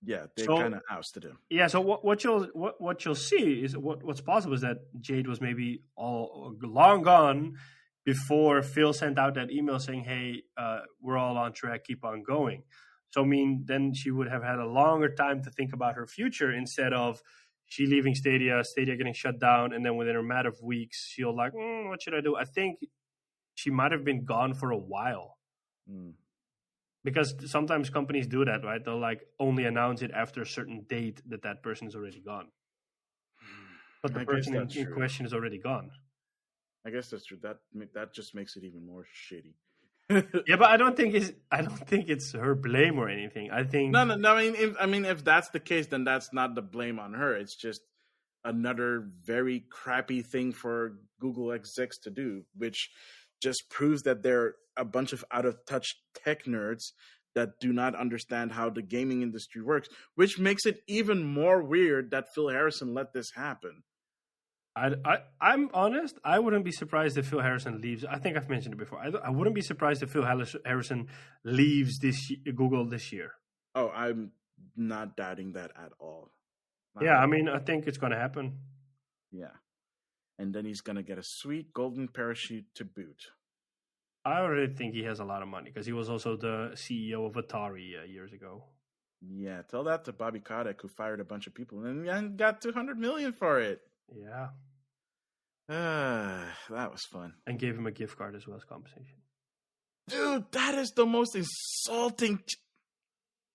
Yeah, they So kind of ousted him. yeah, so what you'll see is what's possible is that Jade was maybe all long gone before Phil sent out that email saying, "Hey, we're all on track, keep on going." So I mean, then she would have had a longer time to think about her future instead of she leaving Stadia, Stadia getting shut down, and then within a matter of weeks, she'll like, "What should I do?" I think she might have been gone for a while. Mm. Because sometimes companies do that, right? They'll like only announce it after a certain date that person is already gone. But the I guess person that's in true. question is already gone. I guess that's true. That just makes it even more shitty. Yeah, but I don't think it's her blame or anything. I think No. I mean, if that's the case, then that's not the blame on her. It's just another very crappy thing for Google execs to do, which just proves that they're a bunch of out of touch tech nerds that do not understand how the gaming industry works, which makes it even more weird that Phil Harrison let this happen. I'm honest. I wouldn't be surprised if Phil Harrison leaves. I think I've mentioned it before. I wouldn't be surprised if Phil Harrison leaves Google this year. Oh, I'm not doubting that at all. Not Yeah, at I all. mean, I think it's going to happen. Yeah. And then he's going to get a sweet golden parachute to boot. I already think he has a lot of money because he was also the CEO of Atari years ago. Yeah, tell that to Bobby Kotick, who fired a bunch of people and got $200 million for it. Yeah. That was fun. And gave him a gift card as well as compensation. Dude, that is the most insulting.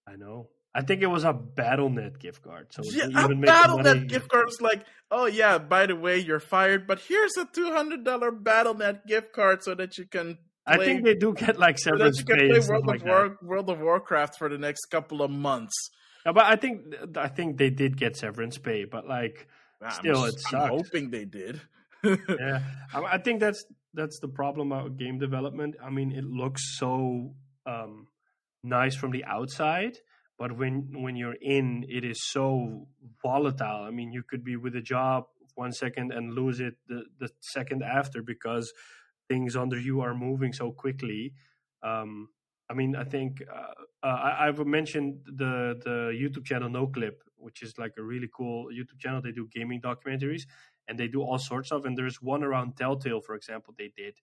I know. I think it was a BattleNet gift card. So Yeah, they a even make the money. BattleNet gift card is like, oh yeah, by the way, you're fired, but here's a $200 BattleNet gift card so that you can I play. think they do get like So that severance you can pay play and stuff like that. World of Warcraft for the next couple of months. Yeah, but I think they did get severance pay, but like still it I'm sucks. hoping they did. Yeah, I think that's the problem about game development. I mean, it looks so nice from the outside, but when you're in, it is so volatile. I mean, you could be with a job 1 second and lose it the second after because things under you are moving so quickly. I mean, I think I've mentioned the YouTube channel No Clip, which is like a really cool YouTube channel. They do gaming documentaries and they do all sorts of. And there's one around Telltale, for example, they did,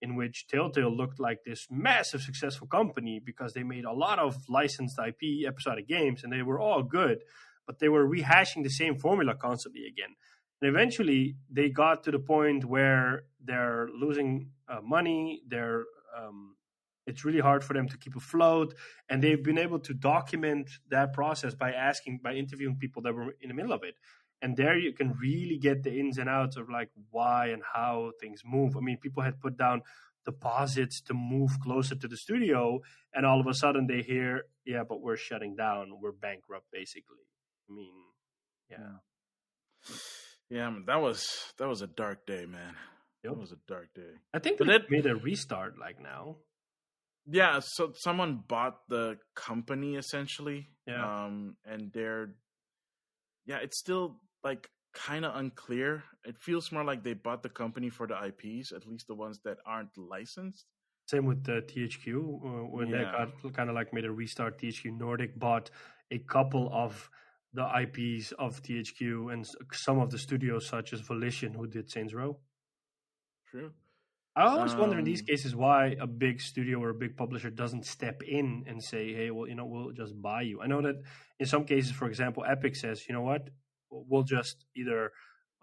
in which Telltale looked like this massive successful company because they made a lot of licensed IP episodic games and they were all good, but they were rehashing the same formula constantly again. And eventually they got to the point where they're losing money. It's really hard for them to keep afloat. And they've been able to document that process by interviewing people that were in the middle of it. And there you can really get the ins and outs of like why and how things move. I mean, people had put down deposits to move closer to the studio, and all of a sudden they hear, yeah, but we're shutting down. We're bankrupt, basically. I mean, yeah. Yeah, that was a dark day, man. Yep. That was a dark day. I think they made a restart like now. Yeah, so someone bought the company essentially. Yeah. And it's still like kind of unclear. It feels more like they bought the company for the IPs, at least the ones that aren't licensed. Same with the THQ. When they got kind of like made a restart, THQ Nordic bought a couple of the IPs of THQ and some of the studios, such as Volition, who did Saints Row. True. I always wonder in these cases why a big studio or a big publisher doesn't step in and say, hey, well, we'll just buy you. I know that in some cases, for example, Epic says, you know what, we'll just either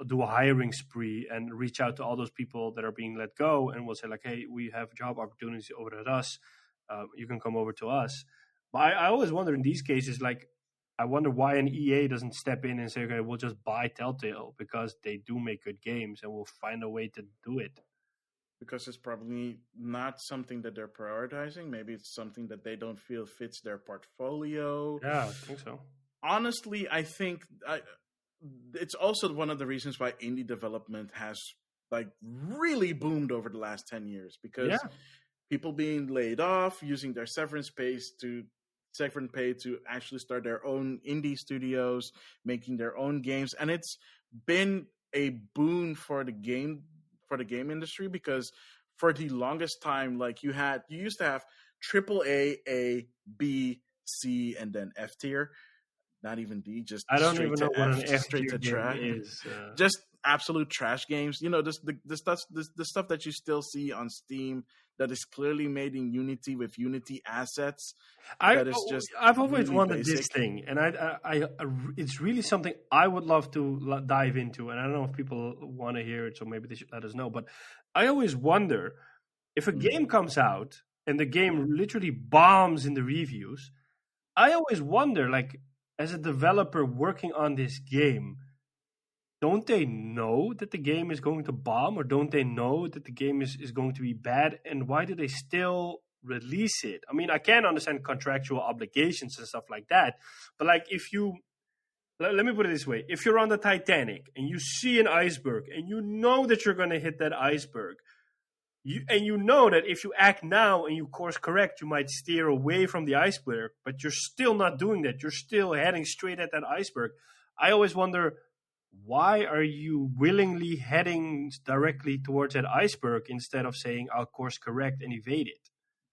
do a hiring spree and reach out to all those people that are being let go, and we'll say like, hey, we have job opportunities over at us. You can come over to us. But I always wonder in these cases, like, I wonder why an EA doesn't step in and say, okay, we'll just buy Telltale because they do make good games and we'll find a way to do it. Because it's probably not something that they're prioritizing. Maybe it's something that they don't feel fits their portfolio. Yeah, I think so. Honestly, I think it's also one of the reasons why indie development has like really boomed over the last 10 years because people being laid off, using their severance pay to actually start their own indie studios, making their own games. And it's been a boon for the game industry because for the longest time, like you used to have triple A, B, C, and then F tier. not even D, just I don't straight even to know what an F, F straight tier to game trash, is. just absolute trash games. Just the stuff that you still see on Steam that is clearly made in Unity with Unity assets. That is just I've always really wanted basic. this thing, and it's really something I would love to dive into. And I don't know if people want to hear it, so maybe they should let us know. But I always wonder if a game comes out and the game literally bombs in the reviews. I always wonder, like, as a developer working on this game, don't they know that the game is going to bomb, or don't they know that the game is going to be bad? And why do they still release it? I mean, I can understand contractual obligations and stuff like that, but like, if you let me put it this way: if you're on the Titanic and you see an iceberg and you know that you're going to hit that iceberg, you know that if you act now and you course correct, you might steer away from the iceberg, but you're still not doing that. You're still heading straight at that iceberg. I always wonder, why are you willingly heading directly towards that iceberg instead of saying, I'll course correct and evade it?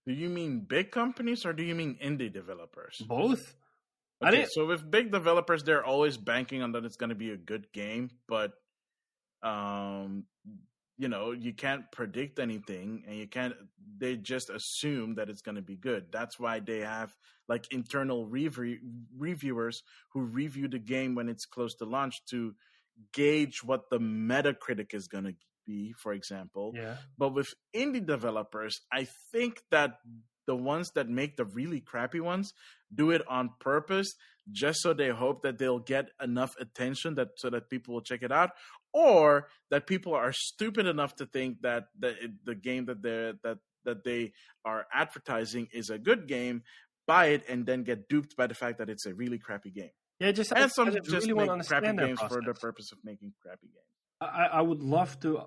Do you mean big companies or do you mean indie developers? Both. Okay, so with big developers, they're always banking on that it's going to be a good game, but you can't predict anything, and they just assume that it's going to be good. That's why they have like internal reviewers who review the game when it's close to launch to gauge what the Metacritic is going to be, for example. Yeah. But with indie developers, I think that the ones that make the really crappy ones do it on purpose, just so they hope that they'll get enough attention so that people will check it out, or that people are stupid enough to think that the game that they are advertising is a good game, buy it, and then get duped by the fact that it's a really crappy game. Yeah, And some I just really want to make crappy understand that games process. for the purpose of making crappy games. I would love to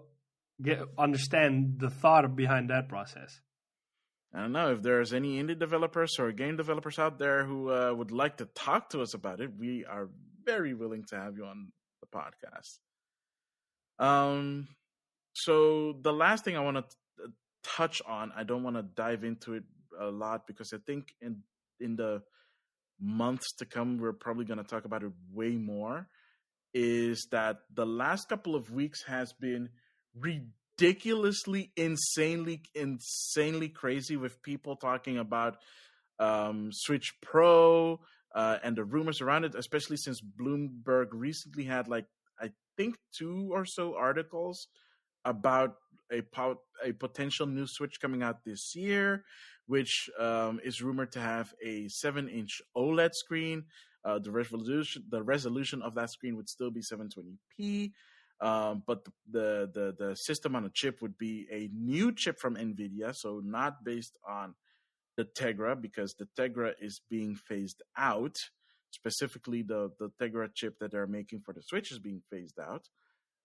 understand the thought behind that process. I don't know if there's any indie developers or game developers out there who would like to talk to us about it. We are very willing to have you on the podcast. So the last thing I want to touch on, I don't want to dive into it a lot because I think in the months to come, we're probably going to talk about it way more, is that the last couple of weeks has been ridiculously, insanely crazy, with people talking about Switch Pro and the rumors around it, especially since Bloomberg recently had, like, I think 2 or so articles about a potential new Switch coming out this year, which is rumored to have a 7-inch OLED screen. The resolution of that screen would still be 720p, but the system on a chip would be a new chip from NVIDIA, so not based on the Tegra, because the Tegra is being phased out. Specifically, the Tegra chip that they're making for the Switch is being phased out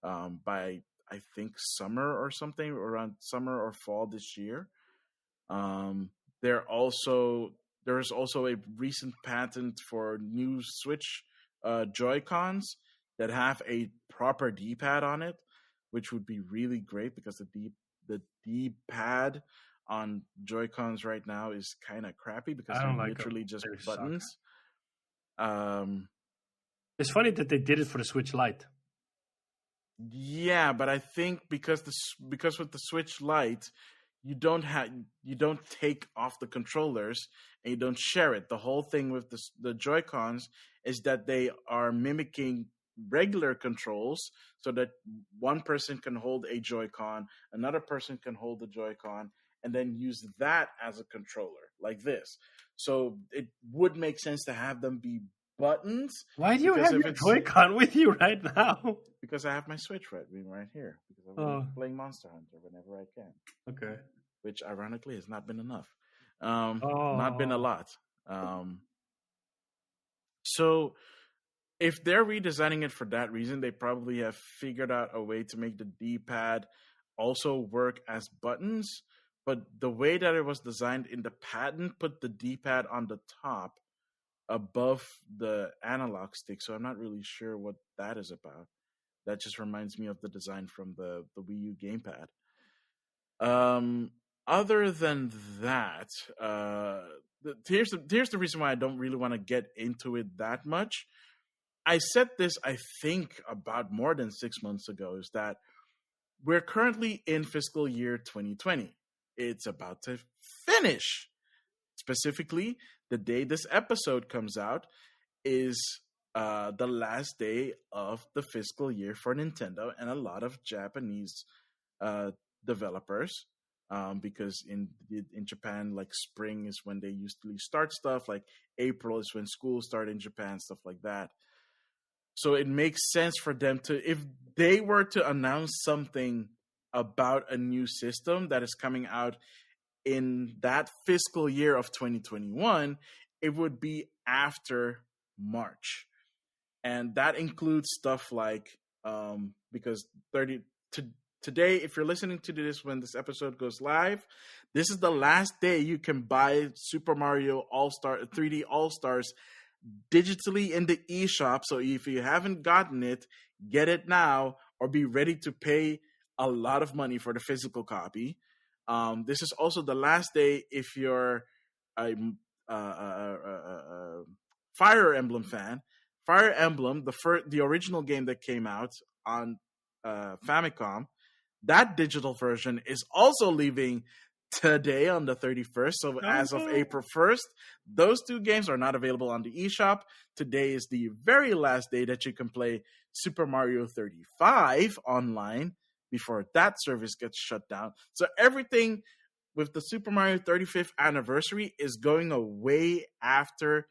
by, I think, summer or something, around summer or fall this year. There's also a recent patent for new Switch Joy-Cons that have a proper D-pad on it, which would be really great because the D-pad on Joy-Cons right now is kind of crappy because they're literally just buttons. It's funny that they did it for the Switch Lite. Yeah, but I think because with the Switch Lite, you don't take off the controllers and you don't share it. The whole thing with the Joy-Cons is that they are mimicking regular controls, so that one person can hold a Joy-Con, another person can hold the Joy-Con, and then use that as a controller, like this. So it would make sense to have them be buttons. Why do you have your Joy-Con with you right now? Because I have my Switch right here. Because I'm playing Monster Hunter whenever I can. Okay. Which ironically has not been enough. Not been a lot. So if they're redesigning it for that reason, they probably have figured out a way to make the D-pad also work as buttons. But the way that it was designed in the patent put the D-pad on the top above the analog stick. So I'm not really sure what that is about. That just reminds me of the design from the Wii U gamepad. Other than that, here's the reason why I don't really want to get into it that much. I said this, I think, about more than 6 months ago, is that we're currently in fiscal year 2020. It's about to finish. Specifically, the day this episode comes out is the last day of the fiscal year for Nintendo and a lot of Japanese developers. Because in Japan, like spring is when they usually start stuff. Like April is when schools start in Japan, stuff like that. So it makes sense for them to, if they were to announce something about a new system that is coming out in that fiscal year of 2021, it would be after March. And that includes stuff like, because today, if you're listening to this when this episode goes live, this is the last day you can buy Super Mario 3D All-Stars digitally in the eShop. So if you haven't gotten it, get it now or be ready to pay a lot of money for the physical copy. This is also the last day if you're a Fire Emblem fan. Fire Emblem, the original game that came out on Famicom, that digital version is also leaving today on the 31st. So as of April 1st, those two games are not available on the eShop. Today is the very last day that you can play Super Mario 35 online before that service gets shut down. So everything with the Super Mario 35th anniversary is going away after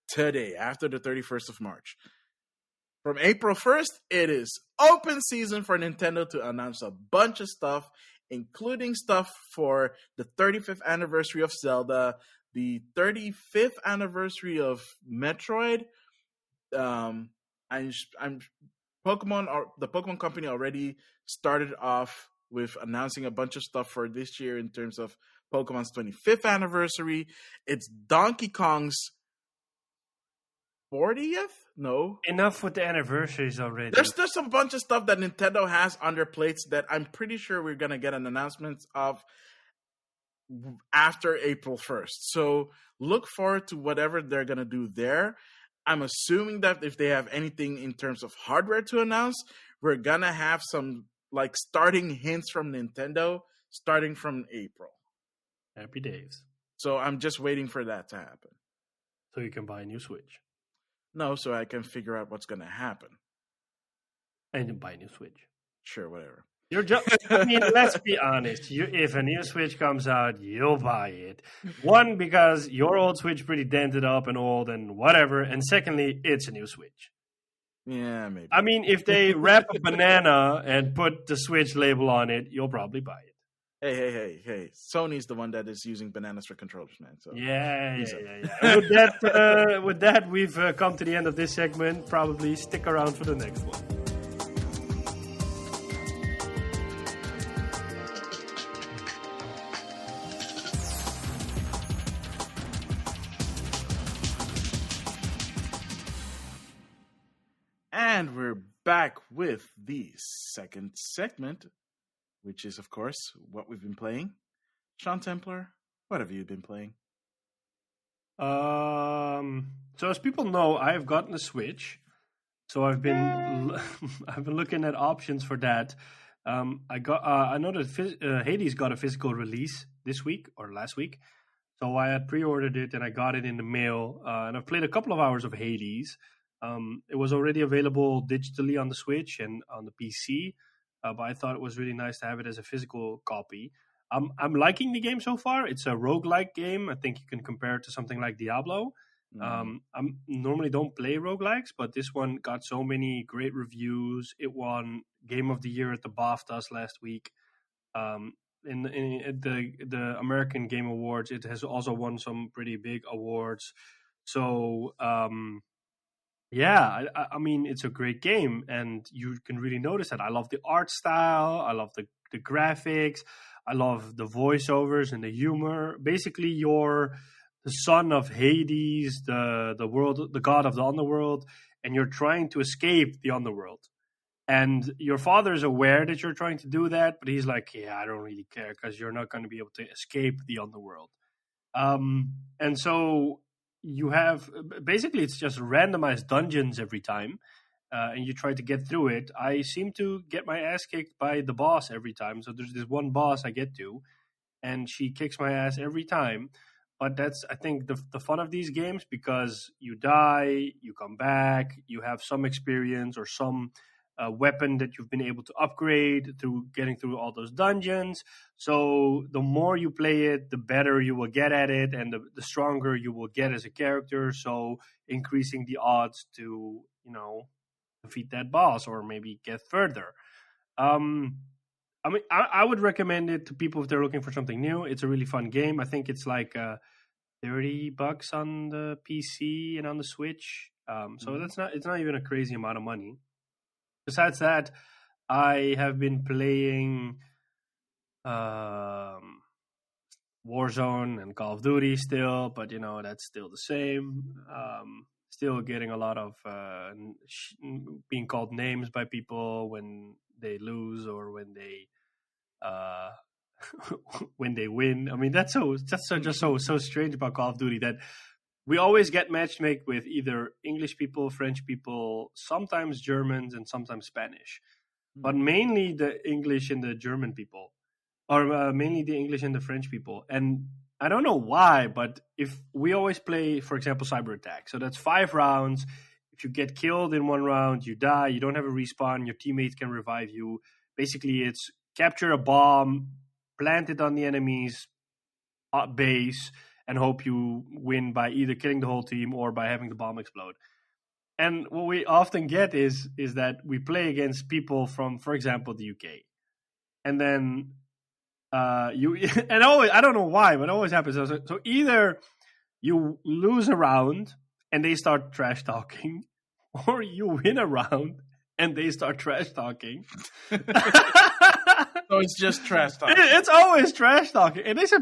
today, after the 31st of March. From April 1st, it is open season for Nintendo to announce a bunch of stuff, including stuff for the 35th anniversary of Zelda, the 35th anniversary of Metroid. The Pokemon Company already started off with announcing a bunch of stuff for this year in terms of Pokemon's 25th anniversary. It's Donkey Kong's 40th? No. Enough with the anniversaries already. There's a bunch of stuff that Nintendo has on their plates that I'm pretty sure we're going to get an announcement of after April 1st. So look forward to whatever they're going to do there. I'm assuming that if they have anything in terms of hardware to announce, we're going to have some like starting hints from Nintendo starting from April. Happy days. So I'm just waiting for that to happen. So you can buy a new Switch. No, so I can figure out what's going to happen. And then buy a new Switch. Sure, whatever. I mean, let's be honest. If a new Switch comes out, you'll buy it. One, because your old Switch pretty dented up and old and whatever. And secondly, it's a new Switch. Yeah, maybe. I mean, if they wrap a banana and put the Switch label on it, you'll probably buy it. Hey. Sony's the one that is using bananas for controllers, man. So Yeah. With that, we've come to the end of this segment. Probably stick around for the next one. And we're back with the second segment, which is, of course, what we've been playing. Sean Templar, what have you been playing? So as people know, I have gotten a Switch. So I've been looking at options for that. I know that Hades got a physical release this week or last week. So I had pre-ordered it and I got it in the mail. And I've played a couple of hours of Hades. It was already available digitally on the Switch and on the PC. But I thought it was really nice to have it as a physical copy. I'm liking the game so far. It's a roguelike game. I think you can compare it to something like Diablo. I normally don't play roguelikes, but this one got so many great reviews. It won Game of the Year at the BAFTAs last week. In the American Game Awards, it has also won some pretty big awards. So yeah, I mean, it's a great game, and you can really notice that. I love the art style. I love the graphics. I love the voiceovers and the humor. Basically, you're the son of Hades, the god of the underworld, and you're trying to escape the underworld. And your father is aware that you're trying to do that, but he's like, yeah, I don't really care because you're not going to be able to escape the underworld. And so you have basically it's just randomized dungeons every time, and you try to get through it. I seem to get my ass kicked by the boss every time. So there's this one boss I get to, and she kicks my ass every time. But that's, I think, the fun of these games, because you die, you come back, you have some experience or some weapon that you've been able to upgrade through getting through all those dungeons. So the more you play it, the better you will get at it, and the stronger you will get as a character. So increasing the odds to, defeat that boss or maybe get further. I mean, I would recommend it to people if they're looking for something new. It's a really fun game. I think it's like $30 on the PC and on the Switch. So it's not even a crazy amount of money. Besides that, I have been playing Warzone and Call of Duty still, but that's still the same. Still getting a lot of being called names by people when they lose or when they when they win. I mean, that's just so strange about Call of Duty, that we always get matchmake with either English people, French people, sometimes Germans, and sometimes Spanish, but mainly the English and the German people, or mainly the English and the French people. And I don't know why, but if we always play, for example, Cyber Attack, so that's 5 rounds. If you get killed in 1 round, you die. You don't have a respawn. Your teammates can revive you. Basically, it's capture a bomb, plant it on the enemy's base, and hope you win by either killing the whole team or by having the bomb explode. And what we often get is that we play against people from, for example, the UK, and then and always, I don't know why, but it always happens. So either you lose a round and they start trash talking, or you win a round and they start trash talking. So it's just trash talking. It's always trash talking. And so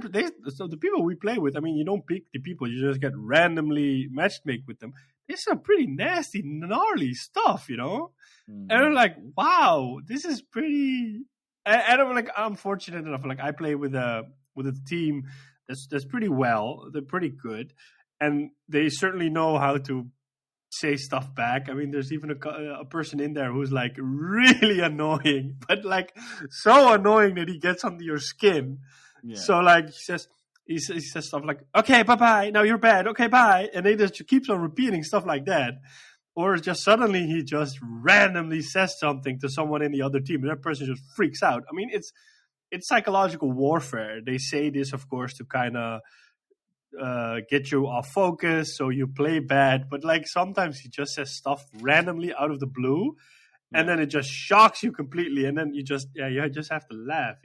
the people we play with, I mean, you don't pick the people, you just get randomly matchmake with them. It's some pretty nasty, gnarly stuff, And I'm like, wow, this is pretty. And I'm fortunate enough. Like, I play with a team that's pretty well. They're pretty good, and they certainly know how to say stuff back. I mean, there's even a person in there who's like really annoying, but like so annoying that he gets under your skin. Yeah. So like he says stuff like, "Okay, bye. Now you're bad. Okay, bye," and they just keeps on repeating stuff like that. Or just suddenly he just randomly says something to someone in the other team, and that person just freaks out. I mean, it's psychological warfare. They say this, of course, to kind of get you off focus, so you play bad. But like sometimes he just says stuff randomly out of the blue, and then it just shocks you completely, and then you just have to laugh.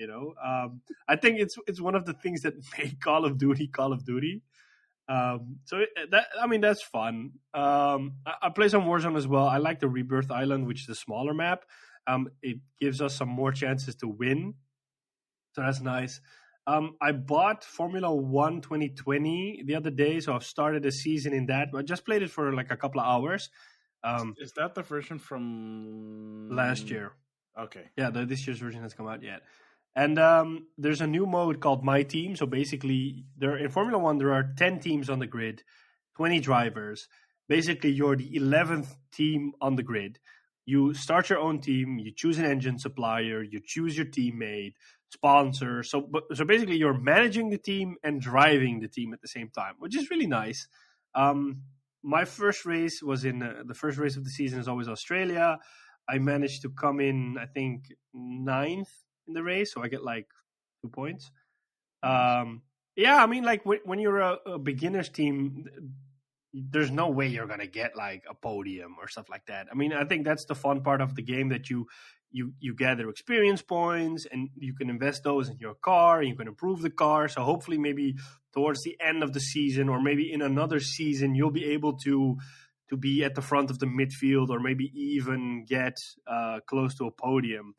I think it's one of the things that make Call of Duty Call of Duty. That's fun. I play some Warzone as well. I like the Rebirth Island, which is a smaller map. It gives us some more chances to win, so that's nice. I bought Formula 1 2020 the other day, so I've started a season in that. I just played it for like a couple of hours. Is that the version from last year? Okay. Yeah, this year's version has come out yet. And there's a new mode called My Team. So basically, in Formula 1, there are 10 teams on the grid, 20 drivers. Basically, you're the 11th team on the grid. You start your own team. You choose an engine supplier. You choose your teammate, sponsor. So basically, you're managing the team and driving the team at the same time, which is really nice. My first race was in the first race of the season is always Australia. I managed to come in, I think, 9th in the race, so I get like 2 points. I mean, like when you're a beginner's team, there's no way you're gonna get like a podium or stuff like that. I mean, I think that's the fun part of the game, that you gather experience points and you can invest those in your car and you can improve the car. So hopefully maybe towards the end of the season or maybe in another season, you'll be able to be at the front of the midfield or maybe even get close to a podium.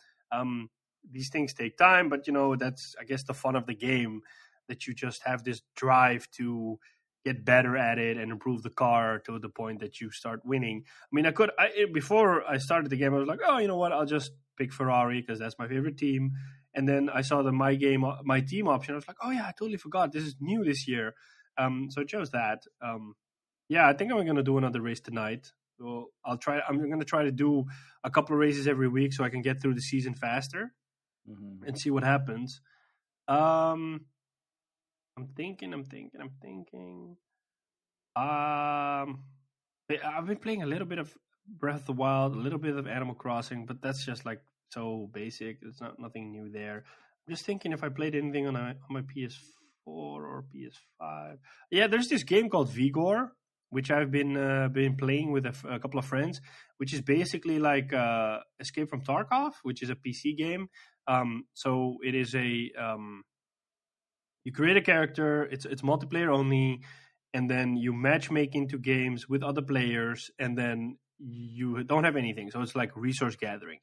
These things take time, but that's, I guess, the fun of the game, that you just have this drive to get better at it and improve the car to the point that you start winning. I mean, before I started the game, I was like, oh, you know what? I'll just pick Ferrari because that's my favorite team. And then I saw the my team option. I was like, oh yeah, I totally forgot. This is new this year. So I chose that. Yeah, I think I'm going to do another race tonight. So I'm going to try to do a couple of races every week so I can get through the season faster and see what happens. I'm thinking. I've been playing a little bit of Breath of the Wild, a little bit of Animal Crossing, but that's just like so basic. It's nothing new there. I'm just thinking if I played anything on my PS4 or PS5. Yeah, there's this game called Vigor, which I've been playing with a couple of friends, which is basically like Escape from Tarkov, which is a PC game. So it is you create a character. It's multiplayer only, and then you matchmake into games with other players, and then you don't have anything. So it's like resource gathering,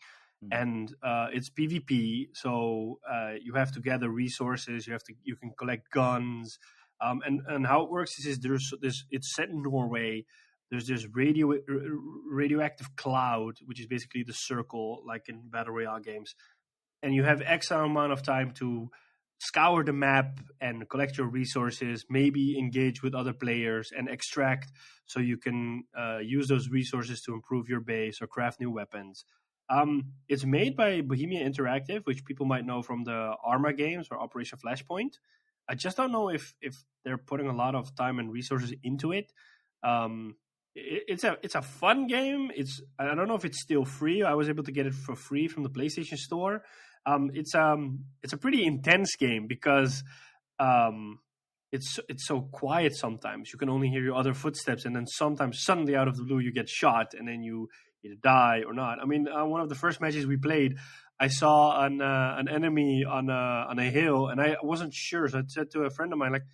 and it's PvP. So you have to gather resources. You can collect guns. And how it works is it's set in Norway. There's this radioactive cloud, which is basically the circle, like in Battle Royale games. And you have X amount of time to scour the map and collect your resources, maybe engage with other players and extract so you can use those resources to improve your base or craft new weapons. It's made by Bohemia Interactive, which people might know from the Arma games or Operation Flashpoint. I just don't know if they're putting a lot of time and resources into it. It's a fun game. I don't know if it's still free. I was able to get it for free from the PlayStation Store. It's a pretty intense game because it's so quiet sometimes. You can only hear your other footsteps, and then sometimes suddenly out of the blue you get shot, and then you either die or not. I mean, one of the first matches we played, I saw an enemy on a hill, and I wasn't sure. So I said to a friend of mine, like,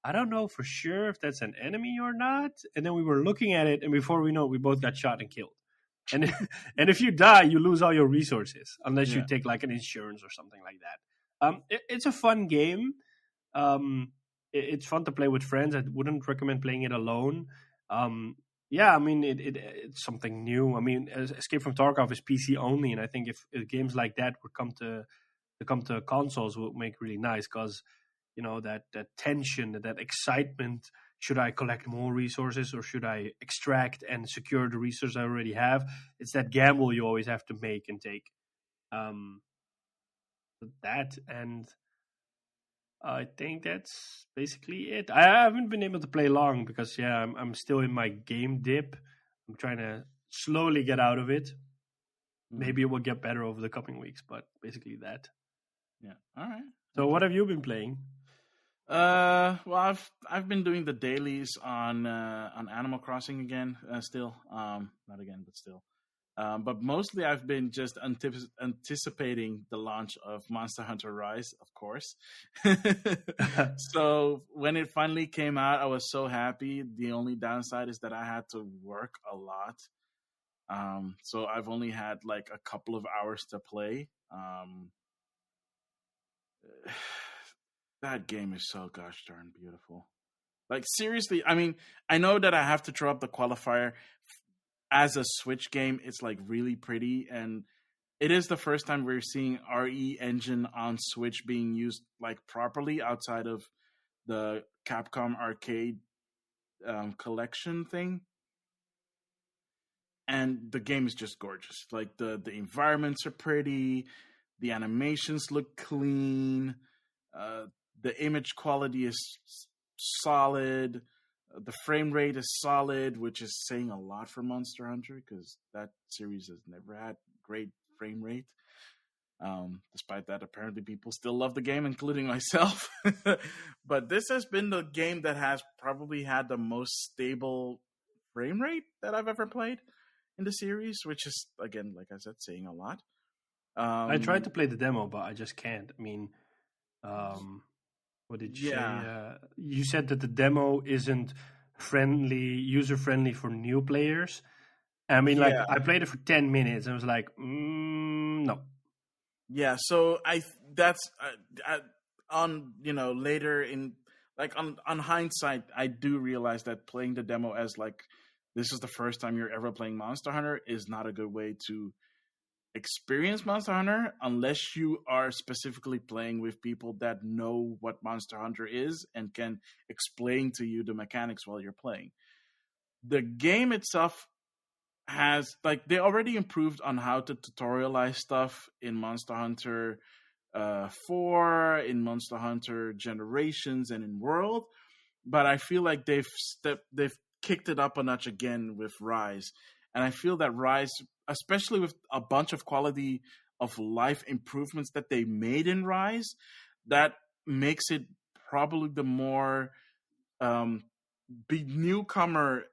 I don't know for sure if that's an enemy or not. And then we were looking at it, and before we know it, we both got shot and killed. And and if you die, you lose all your resources unless you take like an insurance or something like that. It's a fun game. It's fun to play with friends. I wouldn't recommend playing it alone. Yeah, I mean, it's something new. I mean, Escape from Tarkov is PC only, and I think if games like that would come to consoles, would make really nice because, you know, that tension, that excitement. Should I collect more resources or should I extract and secure the resources I already have? It's that gamble you always have to make and take. That, and I think that's basically it. I haven't been able to play long because, I'm still in my game dip. I'm trying to slowly get out of it. Maybe it will get better over the coming weeks, but basically that. Yeah. All right. So what have you been playing? Well, I've been doing the dailies on Animal Crossing again. Still, not again, but still. But mostly I've been just anticipating the launch of Monster Hunter Rise, of course. So when it finally came out, I was so happy. The only downside is that I had to work a lot. So I've only had like a couple of hours to play. That game is so gosh darn beautiful. Like, seriously, I mean, I know that I have to throw up the qualifier. As a Switch game, it's like really pretty, and it is the first time we're seeing RE engine on Switch being used like properly outside of the Capcom Arcade collection thing. And the game is just gorgeous. Like the environments are pretty, the animations look clean. The image quality is solid. The frame rate is solid, which is saying a lot for Monster Hunter because that series has never had great frame rate. Despite that, apparently people still love the game, including myself. But this has been the game that has probably had the most stable frame rate that I've ever played in the series, which is, again, like I said, saying a lot. I tried to play the demo, but I just can't. I mean, what did you say? You said that the demo isn't user friendly for new players. I mean, like, I played it for 10 minutes and I was like, no. Yeah, so that's on, later in, like on hindsight, I do realize that playing the demo as like this is the first time you're ever playing Monster Hunter is not a good way to experience Monster Hunter unless you are specifically playing with people that know what Monster Hunter is and can explain to you the mechanics while you're playing. The game itself has like they already improved on how to tutorialize stuff in Monster Hunter 4, in Monster Hunter Generations, and in World, but I feel like they've kicked it up a notch again with Rise, and I feel that Rise, especially with a bunch of quality of life improvements that they made in Rise, that makes it probably the more newcomer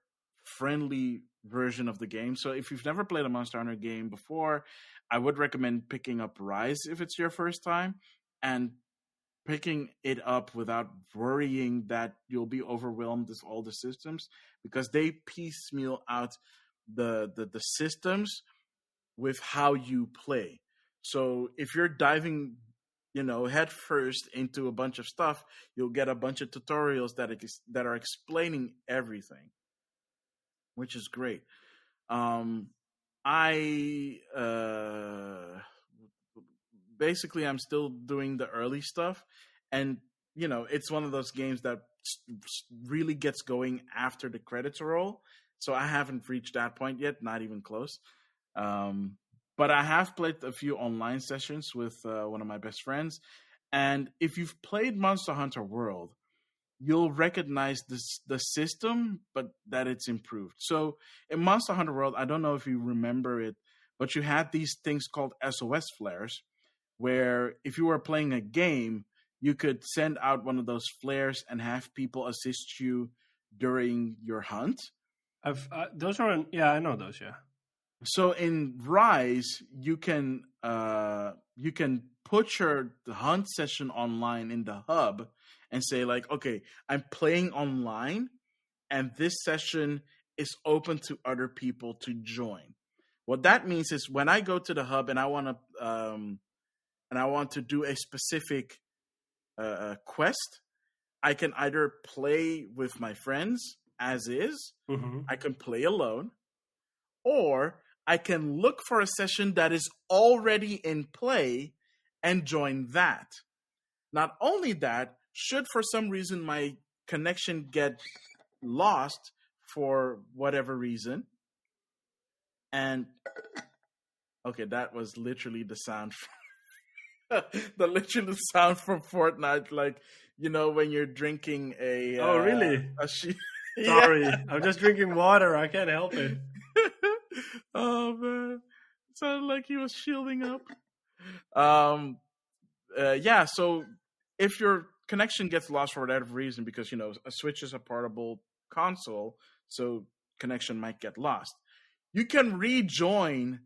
friendly version of the game. So if you've never played a Monster Hunter game before, I would recommend picking up Rise if it's your first time, and picking it up without worrying that you'll be overwhelmed with all the systems, because they piecemeal out the systems with how you play. So if you're diving, head first into a bunch of stuff, you'll get a bunch of tutorials that are explaining everything, which is great. Basically I'm still doing the early stuff, and it's one of those games that really gets going after the credits roll. So I haven't reached that point yet, not even close. But I have played a few online sessions with one of my best friends, and if you've played Monster Hunter World, you'll recognize the system, but that it's improved. So in Monster Hunter World, I don't know if you remember it, but you had these things called SOS flares, where if you were playing a game, you could send out one of those flares and have people assist you during your hunt. Those are, I know those, yeah. So in Rise, you can put your hunt session online in the hub and say like, okay, I'm playing online, and this session is open to other people to join. What that means is when I go to the hub and I want to do a specific quest, I can either play with my friends as is, I can play alone, or I can look for a session that is already in play and join that. Not only that, should for some reason my connection get lost for whatever reason, and okay, that was literally the sound the sound from Fortnite, like when you're drinking a oh really sorry, I'm just drinking water, I can't help it. Oh man, it sounded like he was shielding up. So if your connection gets lost for whatever reason, because a Switch is a portable console, so connection might get lost, you can rejoin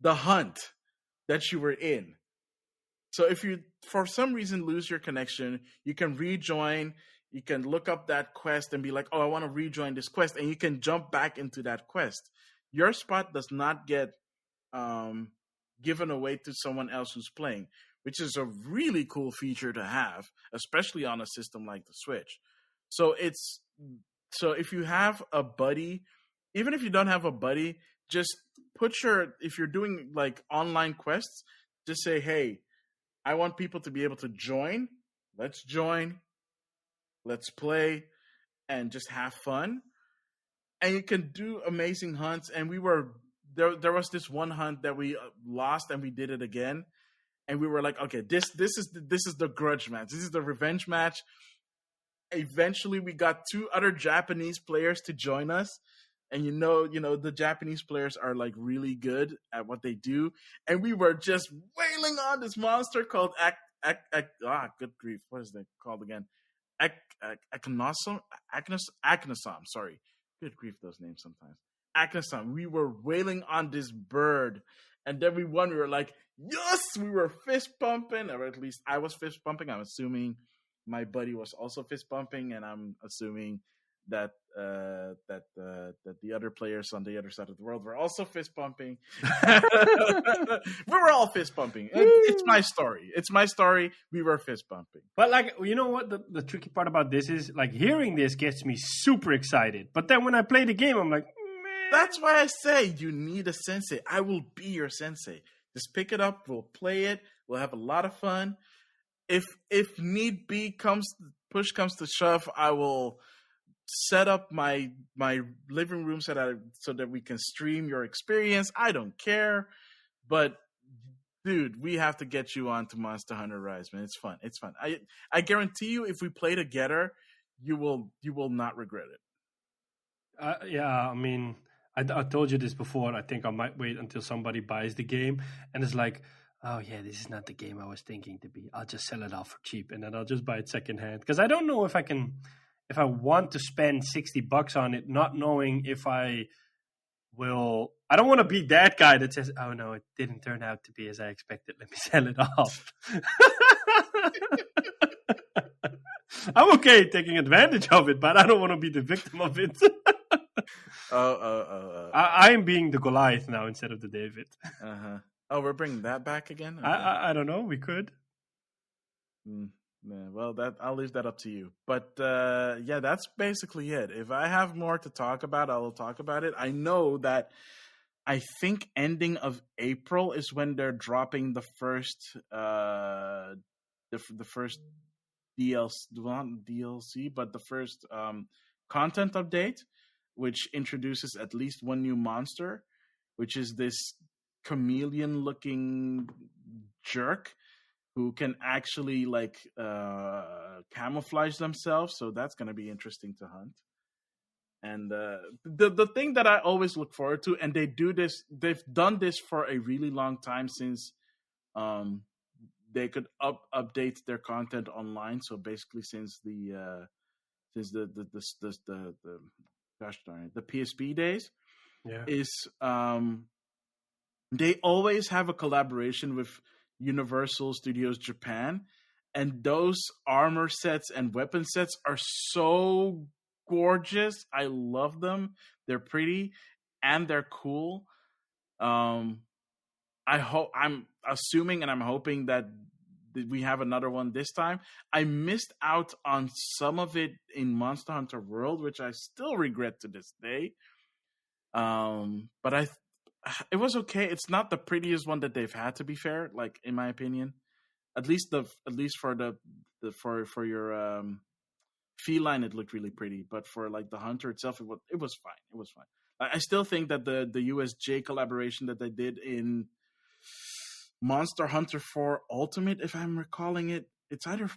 the hunt that you were in. So if you for some reason lose your connection, you can rejoin, you can look up that quest and be like, oh, I want to rejoin this quest, and you can jump back into that quest. Your spot does not get given away to someone else who's playing, which is a really cool feature to have, especially on a system like the Switch. So if you have a buddy, even if you don't have a buddy, just if you're doing like online quests, just say, hey, I want people to be able to join. Let's join. Let's play and just have fun. And you can do amazing hunts. And we were there was this one hunt that we lost, and we did it again. And we were like, okay, this is the grudge match. This is the revenge match. Eventually, we got 2 other Japanese players to join us. And the Japanese players are like really good at what they do. And we were just wailing on this monster called good grief, what is that called again? Aknosom, sorry. Good grief, those names sometimes. Aknosom. We were wailing on this bird, and then we won. We were like, yes! We were fist pumping, or at least I was fist pumping. I'm assuming my buddy was also fist pumping, and I'm assuming that that the other players on the other side of the world were also fist pumping. We were all fist pumping. It's my story. It's my story. We were fist pumping. But like, you know what? The tricky part about this is like hearing this gets me super excited. But then when I play the game, I'm like, man. That's why I say you need a sensei. I will be your sensei. Just pick it up. We'll play it. We'll have a lot of fun. If need be push comes to shove, I will set up my living room so that we can stream your experience. I don't care, but dude, we have to get you onto Monster Hunter Rise, man. It's fun. It's fun. I guarantee you, if we play together, you will not regret it. Yeah, I mean, I told you this before. I think I might wait until somebody buys the game and it's like, oh yeah, this is not the game I was thinking to be. I'll just sell it off for cheap and then I'll just buy it secondhand because I don't know if I want to spend $60 on it, not knowing if I will. I don't want to be that guy that says, "Oh no, it didn't turn out to be as I expected. Let me sell it off." I'm okay taking advantage of it, but I don't want to be the victim of it. I am being the Goliath now instead of the David. Oh, we're bringing that back again? Okay. I don't know. We could. Yeah, well, I'll leave that up to you. But yeah, that's basically it. If I have more to talk about, I will talk about it. I know that I think ending of April is when they're dropping the first the first DLC, not DLC, but the first content update, which introduces at least one new monster, which is this chameleon-looking jerk who can actually like camouflage themselves. So that's going to be interesting to hunt. And the thing that I always look forward to, and they've done this for a really long time since they could update their content online. So basically, since the gosh darn it, the PSP days, is they always have a collaboration with Universal Studios Japan, and those armor sets and weapon sets are so gorgeous. I love them. They're pretty and they're cool. I'm assuming and I'm hoping that we have another one this time. I missed out on some of it in Monster Hunter World, which I still regret to this day. But it was okay. It's not the prettiest one that they've had, to be fair, like in my opinion. At least for for your feline, it looked really pretty. But for like the hunter itself, it was fine. It was fine. I still think that the USJ collaboration that they did in Monster Hunter 4 Ultimate, if I'm recalling it, it's either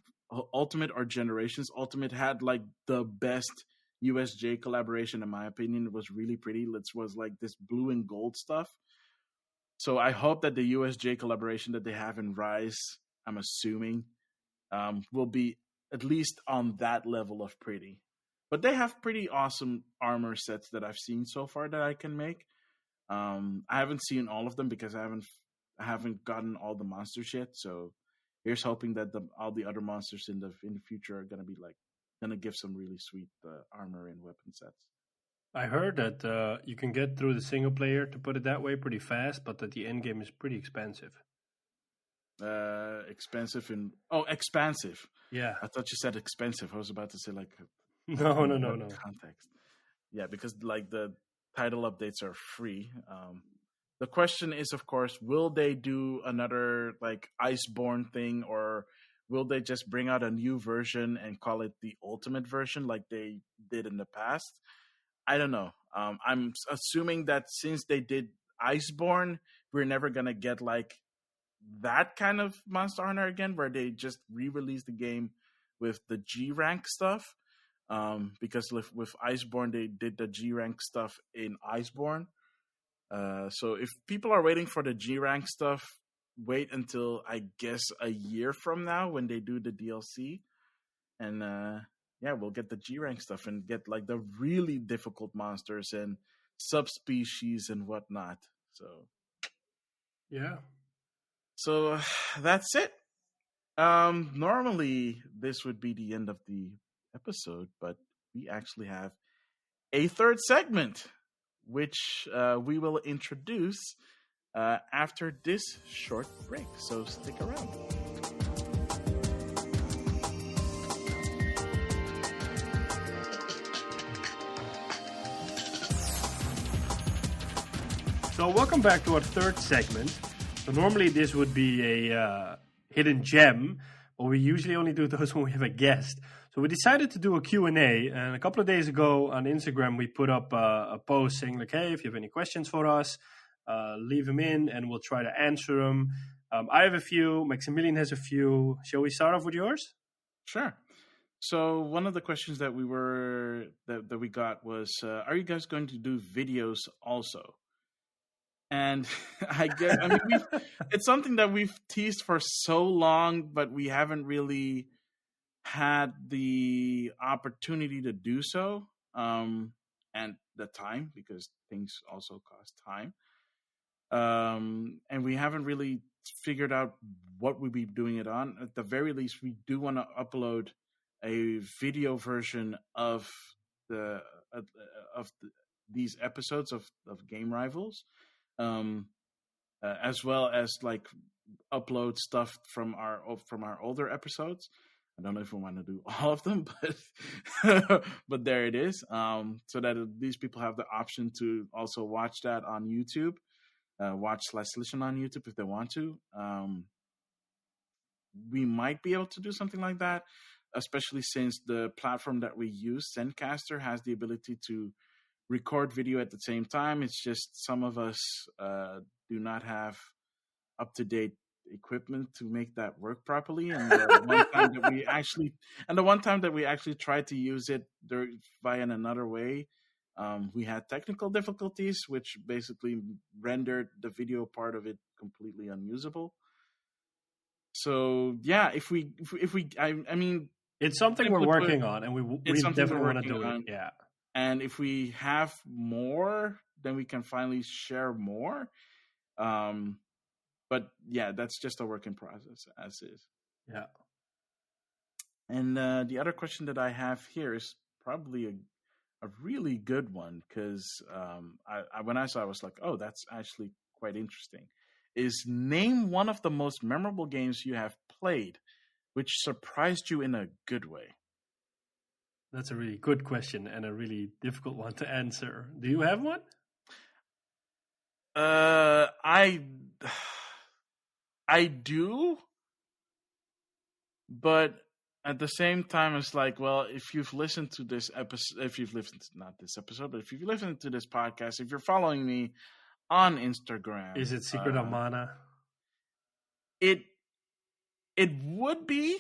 Ultimate or Generations Ultimate, had like the best USJ collaboration in my opinion. It was really pretty. It was like this blue and gold stuff. So I hope that the USJ collaboration that they have in Rise, I'm assuming, will be at least on that level of pretty. But they have pretty awesome armor sets that I've seen so far that I can make. I haven't seen all of them because I haven't gotten all the monsters yet. So here's hoping that all the other monsters in the future are gonna give some really sweet armor and weapon sets. I heard that you can get through the single player, to put it that way, pretty fast, but that the end game is pretty expensive. Expansive. Yeah, I thought you said expensive. I was about to say like no context. Yeah, because like the title updates are free. The question is, of course, will they do another like Iceborne thing, or will they just bring out a new version and call it the ultimate version like they did in the past? I don't know. I'm assuming that since they did Iceborne, we're never going to get like that kind of Monster Hunter again, where they just re-release the game with the G rank stuff. Because with Iceborne, they did the G rank stuff in Iceborne. So if people are waiting for the G rank stuff, wait until I guess a year from now when they do the DLC, and we'll get the G rank stuff and get like the really difficult monsters and subspecies and whatnot. So yeah. So that's it. Normally this would be the end of the episode, but we actually have a third segment, which we will introduce after this short break. So stick around. So welcome back to our third segment. So normally this would be a hidden gem, but we usually only do those when we have a guest. So we decided to do a Q&A, and a couple of days ago on Instagram we put up a post saying like, hey, if you have any questions for us, leave them in and we'll try to answer them. I have a few, Maximilian has a few. Shall we start off with yours? Sure. So one of the questions that we got was, are you guys going to do videos also? And it's something that we've teased for so long, but we haven't really had the opportunity to do so, and the time, because things also cost time. And we haven't really figured out what we'd be doing it on. At the very least, we do want to upload a video version of these episodes of Game Rivals. As well as like upload stuff from our older episodes. I don't know if we want to do all of them, but there it is. So that these people have the option to also watch that on YouTube, watch/listen on YouTube if they want to. We might be able to do something like that, especially since the platform that we use, Zencaster, has the ability to record video at the same time. It's just some of us do not have up-to-date equipment to make that work properly. And the one time that we actually tried to use it via another way, we had technical difficulties, which basically rendered the video part of it completely unusable. So yeah, I mean, it's something we're working on, and we definitely want to do it. Yeah. And if we have more, then we can finally share more. But yeah, that's just a work in process as is. Yeah. And the other question that I have here is probably a really good one, because when I saw it, I was like, oh, that's actually quite interesting. Is name one of the most memorable games you have played, which surprised you in a good way. That's a really good question and a really difficult one to answer. Do you have one? I do, but at the same time, it's like, well, if you've listened to this episode, if you've listened to this podcast, if you're following me on Instagram, is it Secret of Mana? It would be.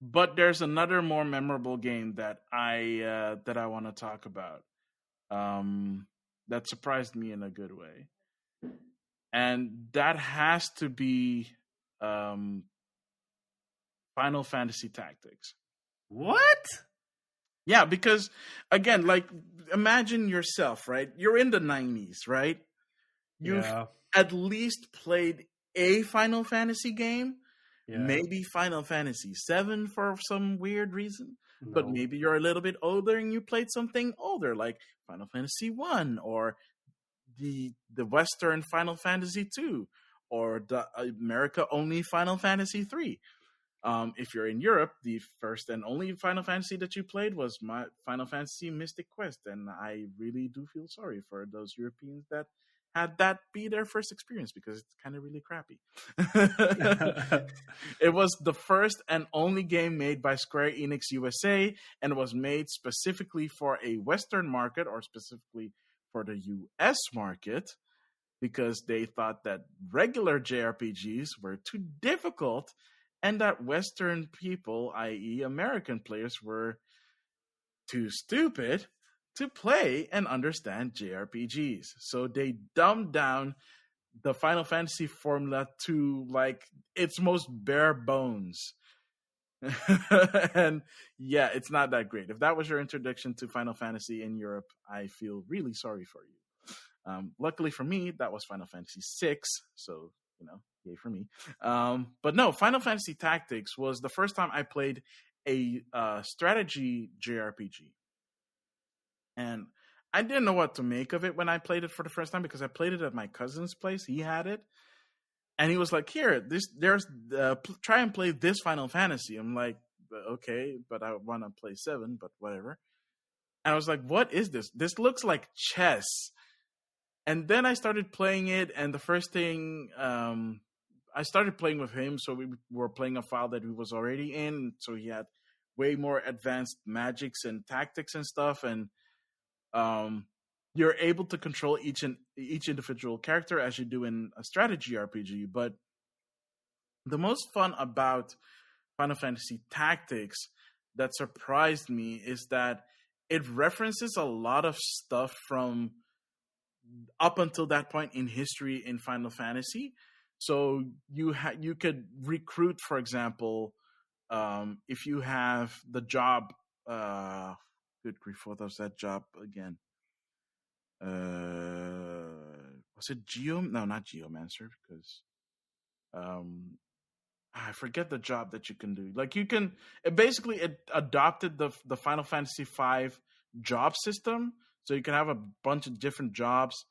But there's another more memorable game that I want to talk about, that surprised me in a good way, and that has to be Final Fantasy Tactics. What? Yeah, because again, like, imagine yourself, right? You're in the 90s, right? You've at least played a Final Fantasy game. Yeah. Maybe Final Fantasy VII for some weird reason, but maybe you're a little bit older and you played something older, like Final Fantasy I, or the Western Final Fantasy II, or the America-only Final Fantasy III. If you're in Europe, the first and only Final Fantasy that you played was my Final Fantasy Mystic Quest, and I really do feel sorry for those Europeans that had that be their first experience, because it's kind of really crappy. It was the first and only game made by Square Enix USA, and it was made specifically for a Western market, or specifically for the US market, because they thought that regular JRPGs were too difficult and that Western people, i.e. American players, were too stupid to play and understand JRPGs. So they dumbed down the Final Fantasy formula to like its most bare bones. And yeah, it's not that great. If that was your introduction to Final Fantasy in Europe, I feel really sorry for you. Luckily for me, that was Final Fantasy VI, so, yay for me. But no, Final Fantasy Tactics was the first time I played a strategy JRPG. And I didn't know what to make of it when I played it for the first time because I played it at my cousin's place. He had it, and he was like, "Here, try and play this Final Fantasy." I'm like, "Okay, but I want to play 7, but whatever." And I was like, "What is this? This looks like chess." And then I started playing it, and the first thing I started playing with him, so we were playing a file that he was already in, so he had way more advanced magics and tactics and stuff, and you're able to control each individual character as you do in a strategy RPG. But the most fun about Final Fantasy Tactics that surprised me is that it references a lot of stuff from up until that point in history in Final Fantasy. So you could recruit, for example, if you have the job. Good grief, what was that job again? Was it No, not Geomancer, because I forget the job that you can do. Like it adopted the Final Fantasy V job system, so you can have a bunch of different jobs.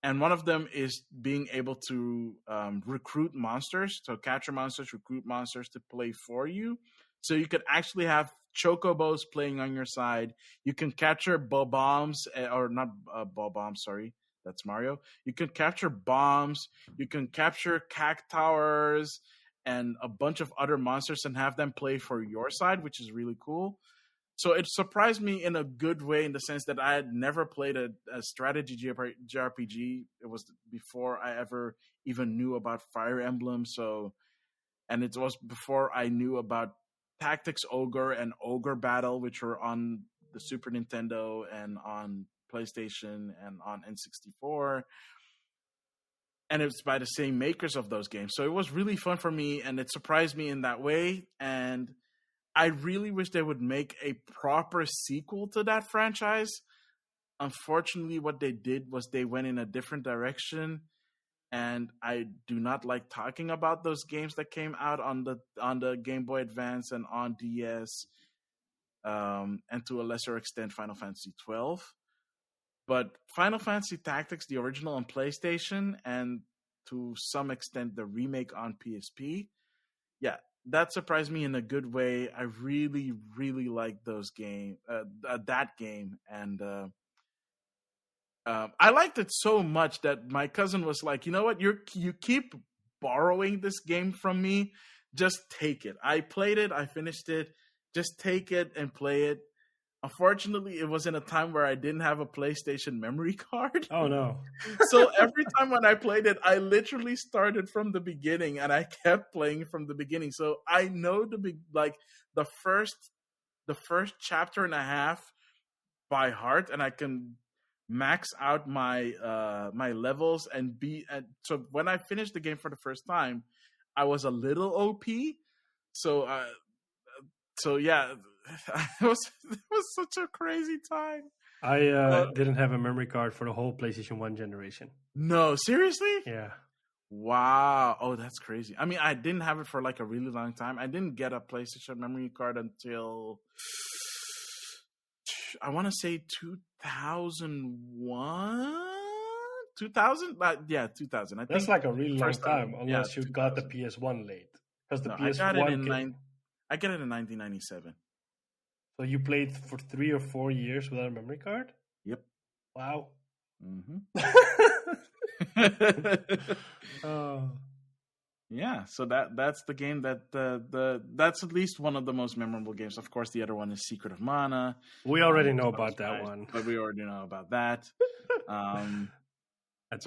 And one of them is being able to recruit monsters, so capture monsters, recruit monsters to play for you. So you could actually have chocobos playing on your side. You can capture bombs, or not bombs. Sorry, that's Mario. You can capture bombs. You can capture cactowers and a bunch of other monsters and have them play for your side, which is really cool. So it surprised me in a good way, in the sense that I had never played a strategy JRPG. It was before I ever even knew about Fire Emblem. And it was before I knew about Tactics Ogre and Ogre Battle, which were on the Super Nintendo and on PlayStation and on N64. And it's by the same makers of those games. So it was really fun for me, and it surprised me in that way. And I really wish they would make a proper sequel to that franchise. Unfortunately, what they did was they went in a different direction, and I do not like talking about those games that came out on the Game Boy Advance and on DS, and to a lesser extent Final Fantasy 12. But Final Fantasy Tactics, the original on PlayStation, and to some extent the remake on PSP, yeah, that surprised me in a good way. I really, really like that game, and I liked it so much that my cousin was like, "You know what? You keep borrowing this game from me. Just take it." I played it. I finished it. Just take it and play it. Unfortunately, it was in a time where I didn't have a PlayStation memory card. Oh, no. So every time when I played it, I literally started from the beginning, and I kept playing from the beginning. So I know the first chapter and a half by heart, and I can max out my my levels and so when I finished the game for the first time, I was a little OP. So yeah, it was such a crazy time. I didn't have a memory card for the whole PlayStation 1 generation. No, seriously? Yeah. Wow. Oh, that's crazy. I mean, I didn't have it for like a really long time. I didn't get a PlayStation memory card until I want to say 2001? 2000? Yeah, 2000. I think that's like a really long time, unless you 2000. got the PS1 late. Because the PS1 I got it in 1997. So you played for 3 or 4 years without a memory card? Yep. Wow. Mm-hmm. Oh. Yeah, so that's the game that's at least one of the most memorable games. Of course, the other one is Secret of Mana. We already know about that one, but we already know about that. That's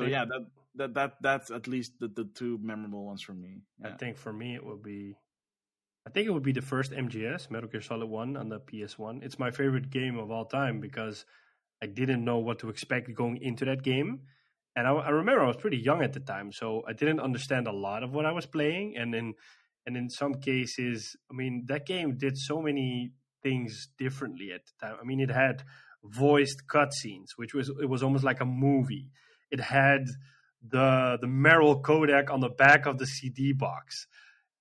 at least the two memorable ones for me. Yeah. I think for me it would be the first MGS, Metal Gear Solid 1 on the PS1. It's my favorite game of all time because I didn't know what to expect going into that game. And I remember I was pretty young at the time, so I didn't understand a lot of what I was playing. And in some cases, I mean, that game did so many things differently at the time. I mean, it had voiced cutscenes, it was almost like a movie. It had the Merrill codec on the back of the CD box.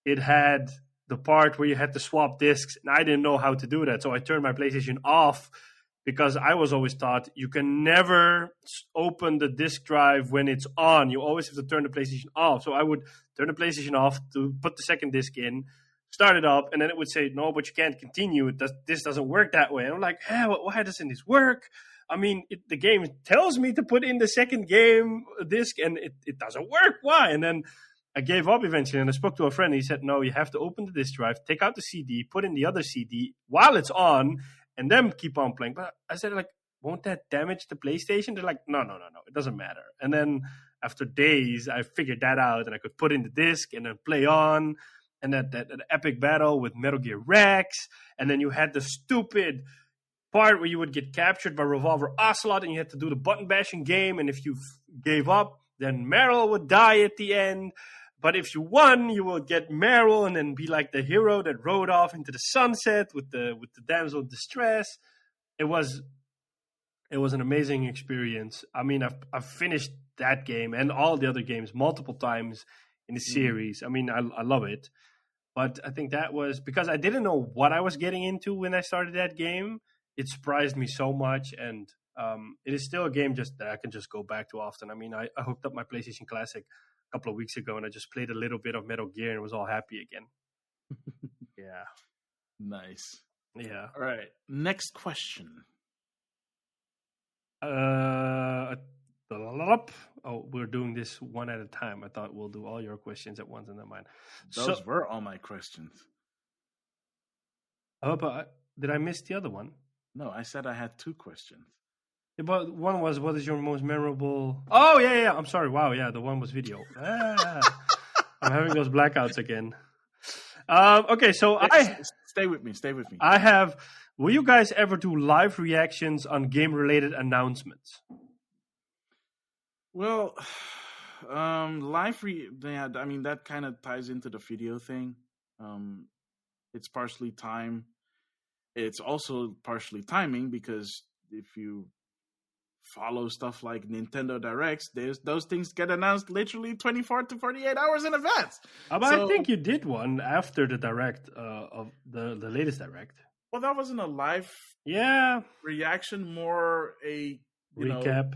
It had the part where you had to swap discs, and I didn't know how to do that, so I turned my PlayStation off because I was always taught you can never open the disk drive when it's on. You always have to turn the PlayStation off. So I would turn the PlayStation off to put the second disk in, start it up, and then it would say, no, but you can't continue. This doesn't work that way. And I'm like, why doesn't this work? I mean, the game tells me to put in the second game disc, and it doesn't work. Why? And then I gave up eventually, and I spoke to a friend. And he said, no, you have to open the disk drive, take out the CD, put in the other CD while it's on, and then keep on playing. But I said, like, won't that damage the PlayStation? They're like, no, it doesn't matter. And then after days, I figured that out, and I could put in the disc and then play on. And that epic battle with Metal Gear Rex. And then you had the stupid part where you would get captured by Revolver Ocelot, and you had to do the button bashing game. And if you gave up, then Meryl would die at the end. But if you won, you would get Meryl and then be like the hero that rode off into the sunset with the damsel in distress. It was an amazing experience. I mean, I've finished that game and all the other games multiple times in the series. I mean, I love it. But I think that was because I didn't know what I was getting into when I started that game. It surprised me so much, and it is still a game that I can just go back to often. I mean, I hooked up my PlayStation Classic a couple of weeks ago, and I just played a little bit of Metal Gear and was all happy again. Yeah. Nice. Yeah. All right. Next question. We're doing this one at a time. I thought we'll do all your questions at once and then mine. Those were all my questions. Oh, but did I miss the other one? No, I said I had 2 questions. Yeah, but one was, what is your most memorable... Oh, yeah. I'm sorry. Wow, yeah, the one was video. I'm having those blackouts again. Okay, so Stay with me. I have... Will you guys ever do live reactions on game-related announcements? Well, I mean, that kind of ties into the video thing. It's partially time. It's also partially timing, because if you follow stuff like Nintendo Directs, those things get announced literally 24 to 48 hours in advance. I think you did one after the Direct of the latest Direct. Well, that wasn't a live reaction, more a recap.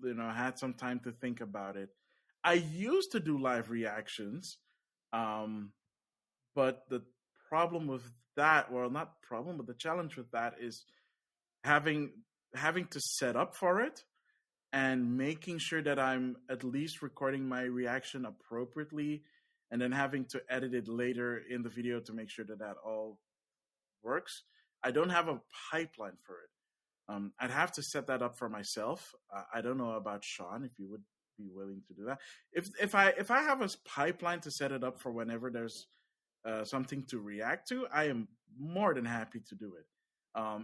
Had some time to think about it. I used to do live reactions, but the problem with that, well, not problem, but the challenge with that is having to set up for it and making sure that I'm at least recording my reaction appropriately, and then having to edit it later in the video to make sure that all works. I don't have a pipeline for it. I'd have to set that up for myself. I don't know about Sean, if you would be willing to do that. If I have a pipeline to set it up for whenever there's something to react to, I am more than happy to do it.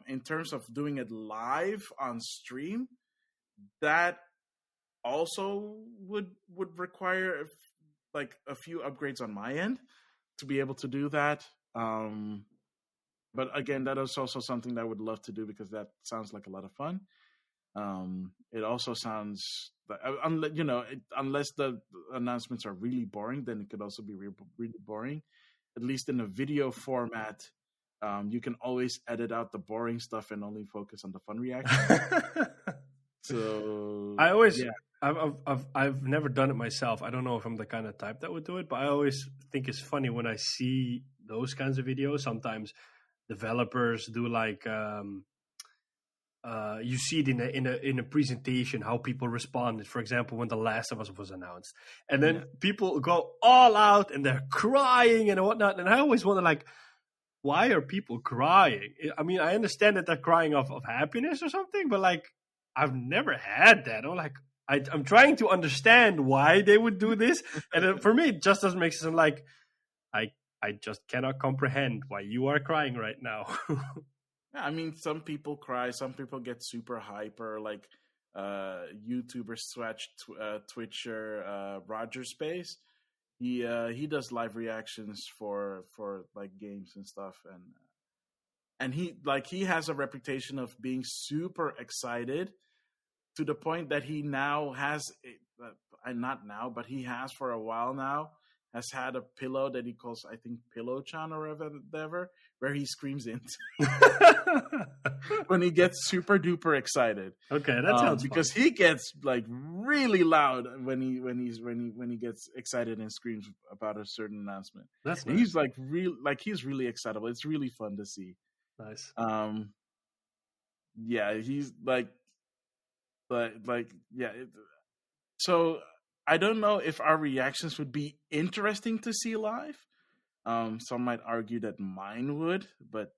In terms of doing it live on stream, that also would require like a few upgrades on my end to be able to do that. But again, that is also something that I would love to do, because that sounds like a lot of fun. It also sounds like, unless the announcements are really boring, then it could also be really boring. At least in a video format, you can always edit out the boring stuff and only focus on the fun reaction. So I've never done it myself. I don't know if I'm the kind of type that would do it, but I always think it's funny when I see those kinds of videos. Sometimes developers do like you see it in a presentation how people responded. For example, when The Last of Us was announced, and then people go all out and they're crying and whatnot. And I always wonder, like, why are people crying? I mean, I understand that they're crying of happiness or something, but like, I've never had that. I'm trying to understand why they would do this, and for me, it just doesn't make sense. Like, I just cannot comprehend why you are crying right now. Yeah, I mean, some people cry, some people get super hyper, like YouTuber Twitcher Roger Space. He does live reactions for like games and stuff, and he has a reputation of being super excited, to the point that he now has not now, but he has for a while now has had a pillow that he calls, I think, Pillow Chan or whatever, where he screams into when he gets super duper excited. Okay, that sounds because fun. he gets like really loud when he gets excited and screams about a certain announcement. That's and nice. he's like he's really excitable. It's really fun to see. Nice. Yeah, he's like yeah. So I don't know if our reactions would be interesting to see live. Some might argue that mine would, but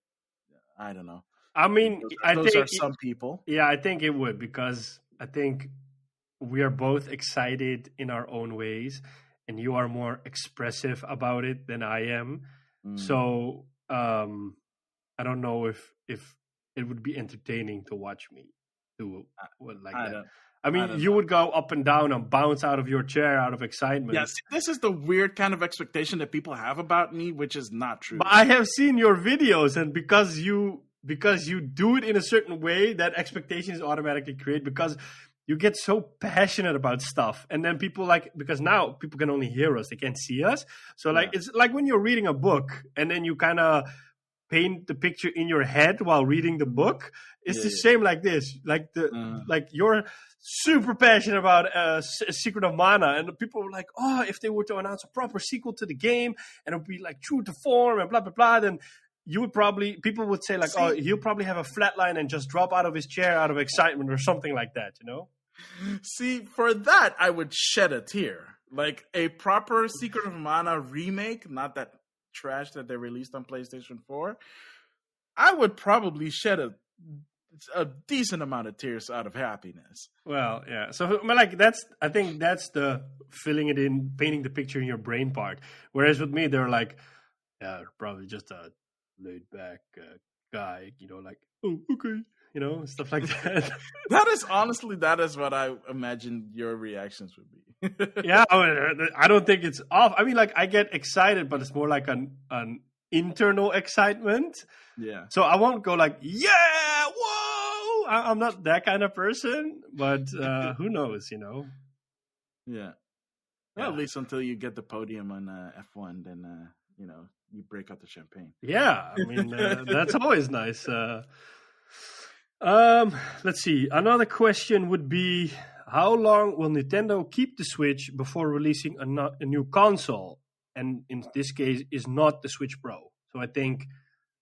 I don't know. I mean, those are some people. Yeah, I think it would, because I think we are both excited in our own ways, and you are more expressive about it than I am. So I don't know if it would be entertaining to watch me do like that. I mean, you would go up and down and bounce out of your chair out of excitement. Yes, this is the weird kind of expectation that people have about me, which is not true. But I have seen your videos, and because you do it in a certain way, that expectation is automatically created, because you get so passionate about stuff. And then people because now people can only hear us, they can't see us. So it's like when you're reading a book and then you kind of paint the picture in your head while reading the book. It's the same like this. Like you're super passionate about Secret of Mana, and the people were like, oh, if they were to announce a proper sequel to the game and it would be like true to form and blah blah blah, then people would say oh, he'll probably have a flatline and just drop out of his chair out of excitement or something like that, you know? See, for that I would shed a tear. Like a proper Secret of Mana remake, not that trash that they released on PlayStation 4, I would probably shed a decent amount of tears out of happiness. Well, yeah. So, I think that's the filling it in, painting the picture in your brain part. Whereas with me, they're like, yeah, probably just a laid back guy, you know, like, oh, okay, you know, stuff like that. that is what I imagine your reactions would be. Yeah, I don't think it's off. I mean, I get excited, but it's more like an internal excitement. Yeah. So I won't go like, yeah, whoa. I'm not that kind of person, but who knows, you know? Yeah. Well, at least until you get the podium on F1, then, you know, you break out the champagne. Yeah, I mean, that's always nice. Let's see. Another question would be, how long will Nintendo keep the Switch before releasing a new console? And in this case, is not the Switch Pro. So I think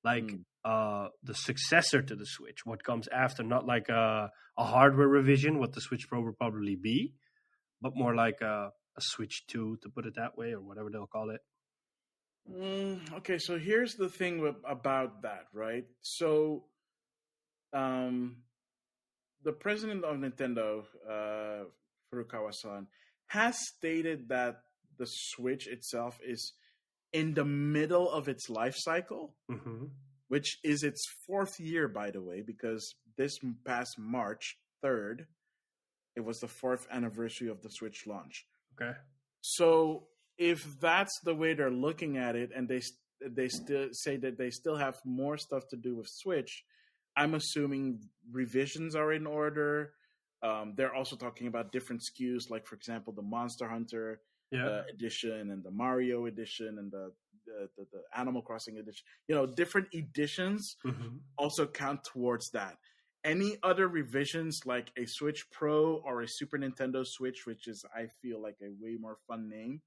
the successor to the Switch, what comes after, not like a hardware revision, what the Switch Pro will probably be, but more like a Switch 2, to put it that way, or whatever they'll call it. Okay, so here's the thing about that, right? So, the president of Nintendo, Furukawa-san, has stated that the Switch itself is in the middle of its life cycle, which is its 4th year, by the way, because this past March 3rd, it was the 4th anniversary of the Switch launch. Okay. So if that's the way they're looking at it, and they still say that they still have more stuff to do with Switch, I'm assuming revisions are in order. They're also talking about different SKUs, like, for example, the Monster Hunter edition and the Mario edition and the Animal Crossing edition. You know, different editions also count towards that. Any other revisions, like a Switch Pro or a Super Nintendo Switch, which is, I feel like, a way more fun name,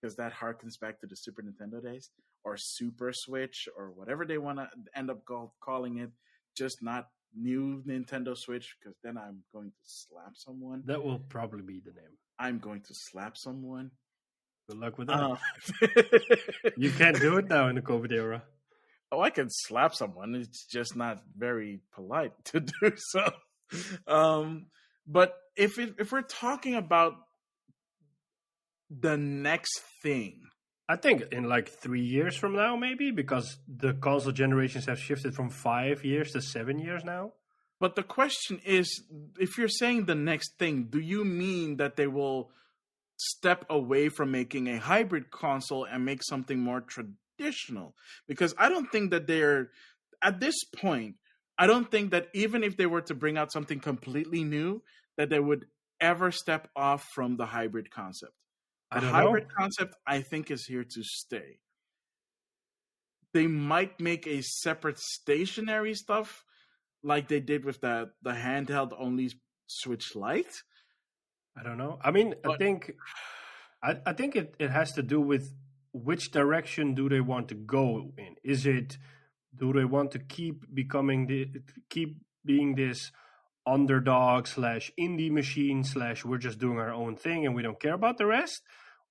because that harkens back to the Super Nintendo days, or Super Switch, or whatever they want to end up calling it, just not new Nintendo Switch, because then I'm going to slap someone. That will probably be the name. I'm going to slap someone. Good luck with that. You can't do it now in the COVID era. Oh, I can slap someone. It's just not very polite to do so. But if we're talking about the next thing, I think in like 3 years from now, maybe, because the console generations have shifted from 5 years to 7 years now. But the question is, if you're saying the next thing, do you mean that they will step away from making a hybrid console and make something more traditional? Because I don't think that they're, at this point, I don't think that even if they were to bring out something completely new, that they would ever step off from the hybrid concept. I don't hybrid know. concept, I think, is here to stay. They might make a separate stationary stuff like they did with the handheld only Switch Lite. I don't know. I mean, But I think it has to do with which direction do they want to go in. Is it, do they want to keep being this underdog slash indie machine slash we're just doing our own thing and we don't care about the rest?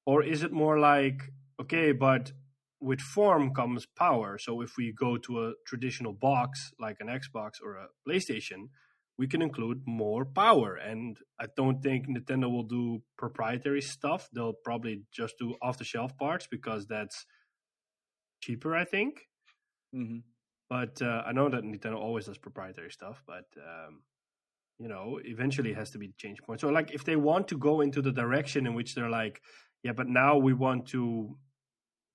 Or is it more like, okay, but with form comes power. So if we go to a traditional box like an Xbox or a PlayStation, we can include more power. And I don't think Nintendo will do proprietary stuff. They'll probably just do off-the-shelf parts because that's cheaper, I think. mm-hmm. But I know that Nintendo always does proprietary stuff, but eventually it has to be the change point. So like if they want to go into the direction in which they're like, yeah, but now we want to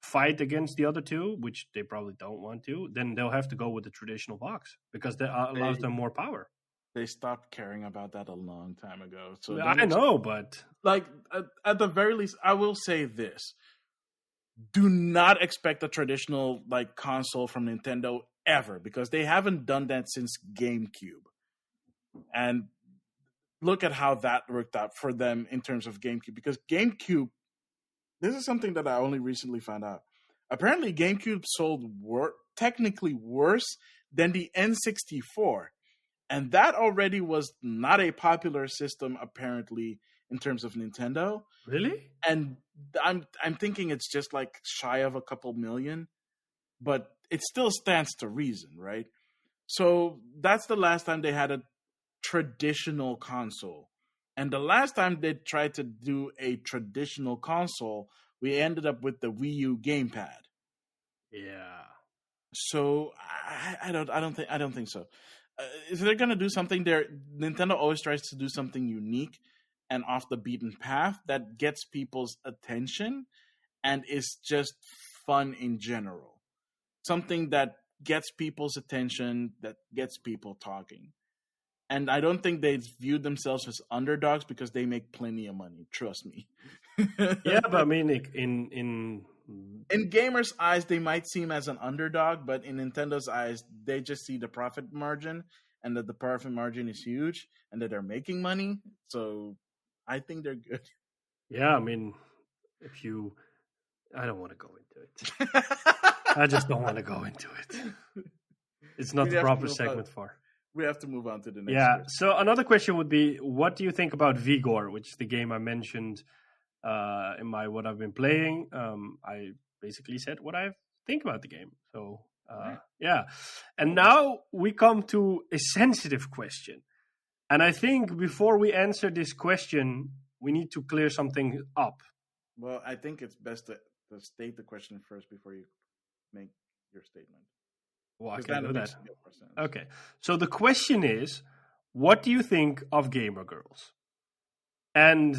fight against the other two, which they probably don't want to, then they'll have to go with the traditional box because that allows them more power. They stopped caring about that a long time ago. So I know, but like at the very least, I will say this: do not expect a traditional like console from Nintendo ever, because they haven't done that since GameCube. And look at how that worked out for them in terms of GameCube, because GameCube, this is something that I only recently found out. Apparently, GameCube sold technically worse than the N64. And that already was not a popular system, apparently, in terms of Nintendo. Really? And I'm thinking it's just like shy of a couple million, but it still stands to reason, right? So that's the last time they had a traditional console. And the last time they tried to do a traditional console, we ended up with the Wii U gamepad. Yeah. So I don't think so. If they're gonna do something, Nintendo always tries to do something unique and off the beaten path that gets people's attention and is just fun in general. Something that gets people's attention, that gets people talking. And I don't think they view themselves as underdogs because they make plenty of money. Trust me. Yeah, but I mean, in gamers' eyes, they might seem as an underdog, but in Nintendo's eyes, they just see the profit margin and that the profit margin is huge and that they're making money. So I think they're good. Yeah, I mean, I don't want to go into it. I just don't want to go into it. It's not the proper segment for. We have to move on to the next. Yeah. Question. So another question would be, what do you think about Vigor, which is the game I mentioned in my what I've been playing? I basically said what I think about the game. So yeah. And now we come to a sensitive question. And I think before we answer this question, we need to clear something up. Well, I think it's best to state the question first before you make your statement. Well, I can do that. Okay. So the question is, what do you think of gamer girls? And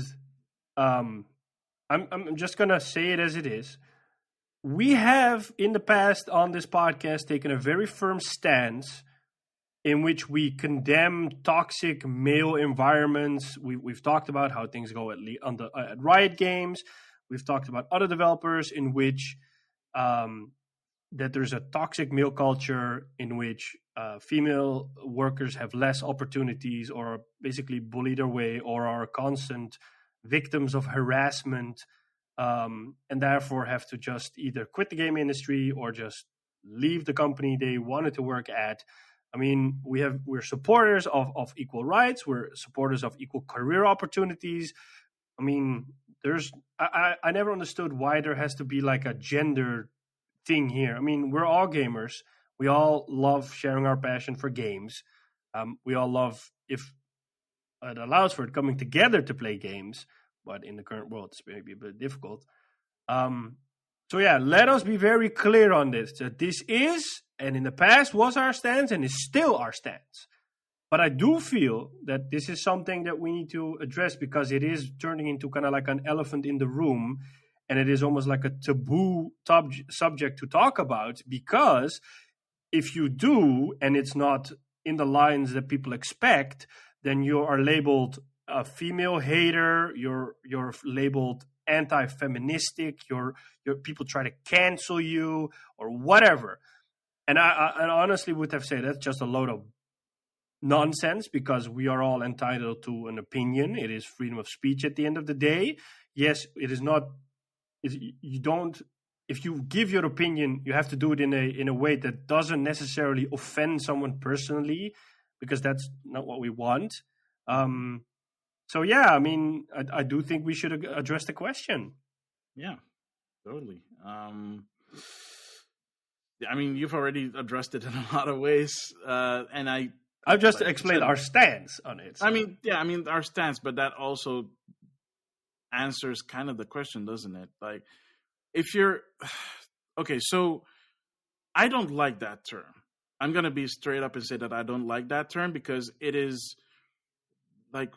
I'm just going to say it as it is. We have, in the past on this podcast, taken a very firm stance in which we condemn toxic male environments. We've talked about how things go at Riot Games. We've talked about other developers in which that there's a toxic male culture in which female workers have less opportunities or are basically bullied away or are constant victims of harassment and therefore have to just either quit the game industry or just leave the company they wanted to work at. I mean, we're supporters of equal rights. We're supporters of equal career opportunities. I mean, I never understood why there has to be like a gender thing here. I mean, we're all gamers. We all love sharing our passion for games. We all love, if it allows for it, coming together to play games. But in the current world, it's maybe a bit difficult. So yeah, let us be very clear on this. That this is, and in the past was our stance, and is still our stance. But I do feel that this is something that we need to address because it is turning into kind of like an elephant in the room. And it is almost like a taboo subject to talk about, because if you do, and it's not in the lines that people expect, then you are labeled a female hater, you're labeled anti-feministic, your people try to cancel you or whatever. And I honestly would have said that's just a load of nonsense, because we are all entitled to an opinion. It is freedom of speech at the end of the day. Yes, it is not. You don't. If you give your opinion, you have to do it in a way that doesn't necessarily offend someone personally, because that's not what we want. So yeah, I mean, I do think we should address the question. Yeah, totally. I mean, you've already addressed it in a lot of ways, and I've just explained our stance on it. So. I mean, our stance, but that also answers kind of the question, doesn't it? Like, if you're okay, so I don't like that term. I'm gonna be straight up and say that I don't like that term, because it is like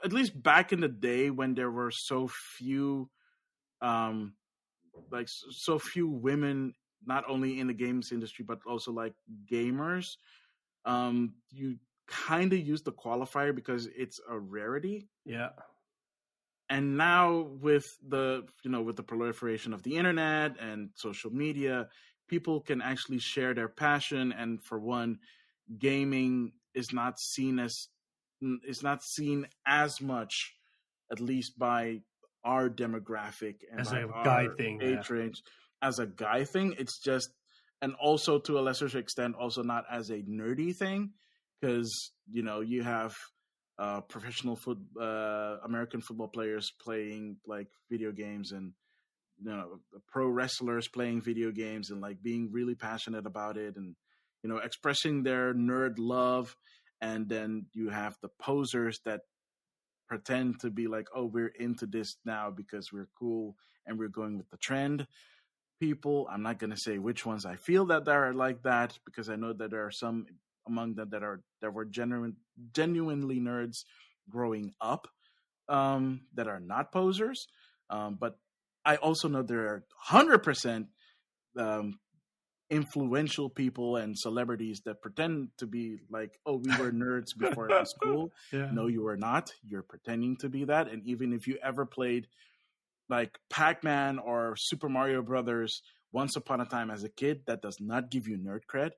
at least back in the day when there were so few so few women, not only in the games industry but also like gamers, you kind of use the qualifier because it's a rarity. Yeah. And now with the proliferation of the internet and social media, people can actually share their passion, and for one, gaming is not seen as much, at least by our demographic and as by a our guy thing, age range, as a guy thing. It's just, and also to a lesser extent, also not as a nerdy thing, because you have professional American football players playing like video games, and pro wrestlers playing video games, and like being really passionate about it, and expressing their nerd love. And then you have the posers that pretend to be like, oh, we're into this now because we're cool and we're going with the trend. People, I'm not going to say which ones I feel that are like that, because I know that there are some among them that were genuinely nerds growing up, that are not posers. But I also know there are 100% influential people and celebrities that pretend to be like, oh, we were nerds before it was cool. Yeah. No, you were not. You're pretending to be that. And even if you ever played like Pac-Man or Super Mario Brothers once upon a time as a kid, that does not give you nerd cred.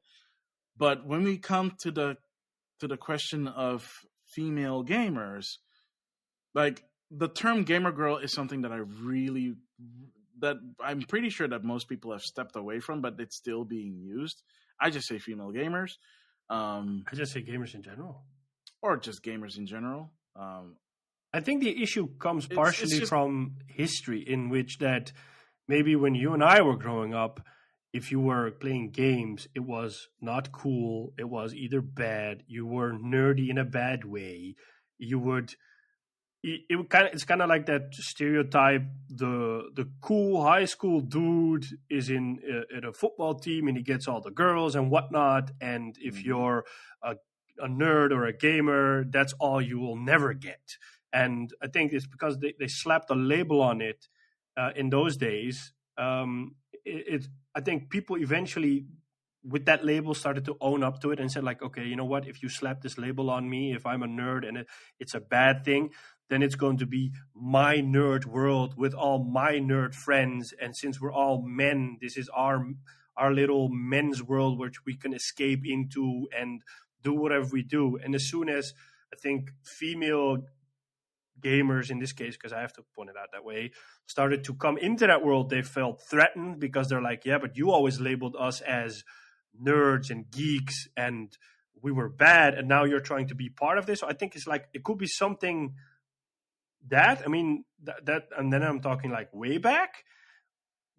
But when we come to the question of female gamers, like the term gamer girl is something that that I'm pretty sure that most people have stepped away from, but it's still being used. I just say female gamers. I just say gamers in general. Or just gamers in general. I think the issue comes partially from history, in which that maybe when you and I were growing up, if you were playing games, it was not cool. It was either bad. You were nerdy in a bad way. You would... It's kind of like that stereotype. The cool high school dude is in a football team and he gets all the girls and whatnot. And if you're a nerd or a gamer, that's all you will never get. And I think it's because they slapped a label on it in those days. I think people eventually, with that label, started to own up to it and said like, okay, you know what? If you slap this label on me, if I'm a nerd and it's a bad thing, then it's going to be my nerd world with all my nerd friends. And since we're all men, this is our little men's world which we can escape into and do whatever we do. And as soon as I think female gamers, in this case, because I have to point it out that way, started to come into that world, they felt threatened, because they're like, yeah, but you always labeled us as nerds and geeks and we were bad, and now you're trying to be part of this. So I think it's like, it could be something that, I mean, that, and then I'm talking like way back,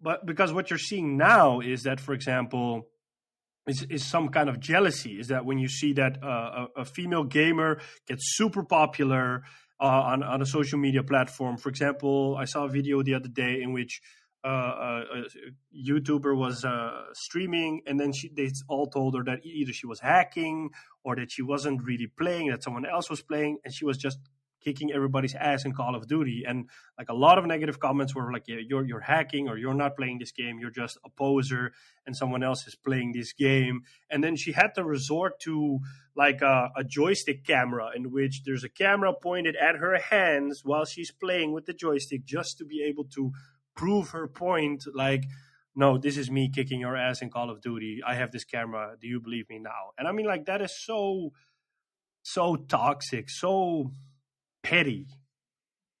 but because what you're seeing now is that, for example, is some kind of jealousy. Is that when you see that a female gamer gets super popular on a social media platform. For example, I saw a video the other day in which a YouTuber was streaming, and then they all told her that either she was hacking or that she wasn't really playing, that someone else was playing, and she was just kicking everybody's ass in Call of Duty. And like a lot of negative comments were like, yeah, you're hacking, or you're not playing this game. You're just a poser and someone else is playing this game. And then she had to resort to like a joystick camera, in which there's a camera pointed at her hands while she's playing with the joystick, just to be able to prove her point. Like, no, this is me kicking your ass in Call of Duty. I have this camera. Do you believe me now? And I mean, like, that is so toxic, so petty.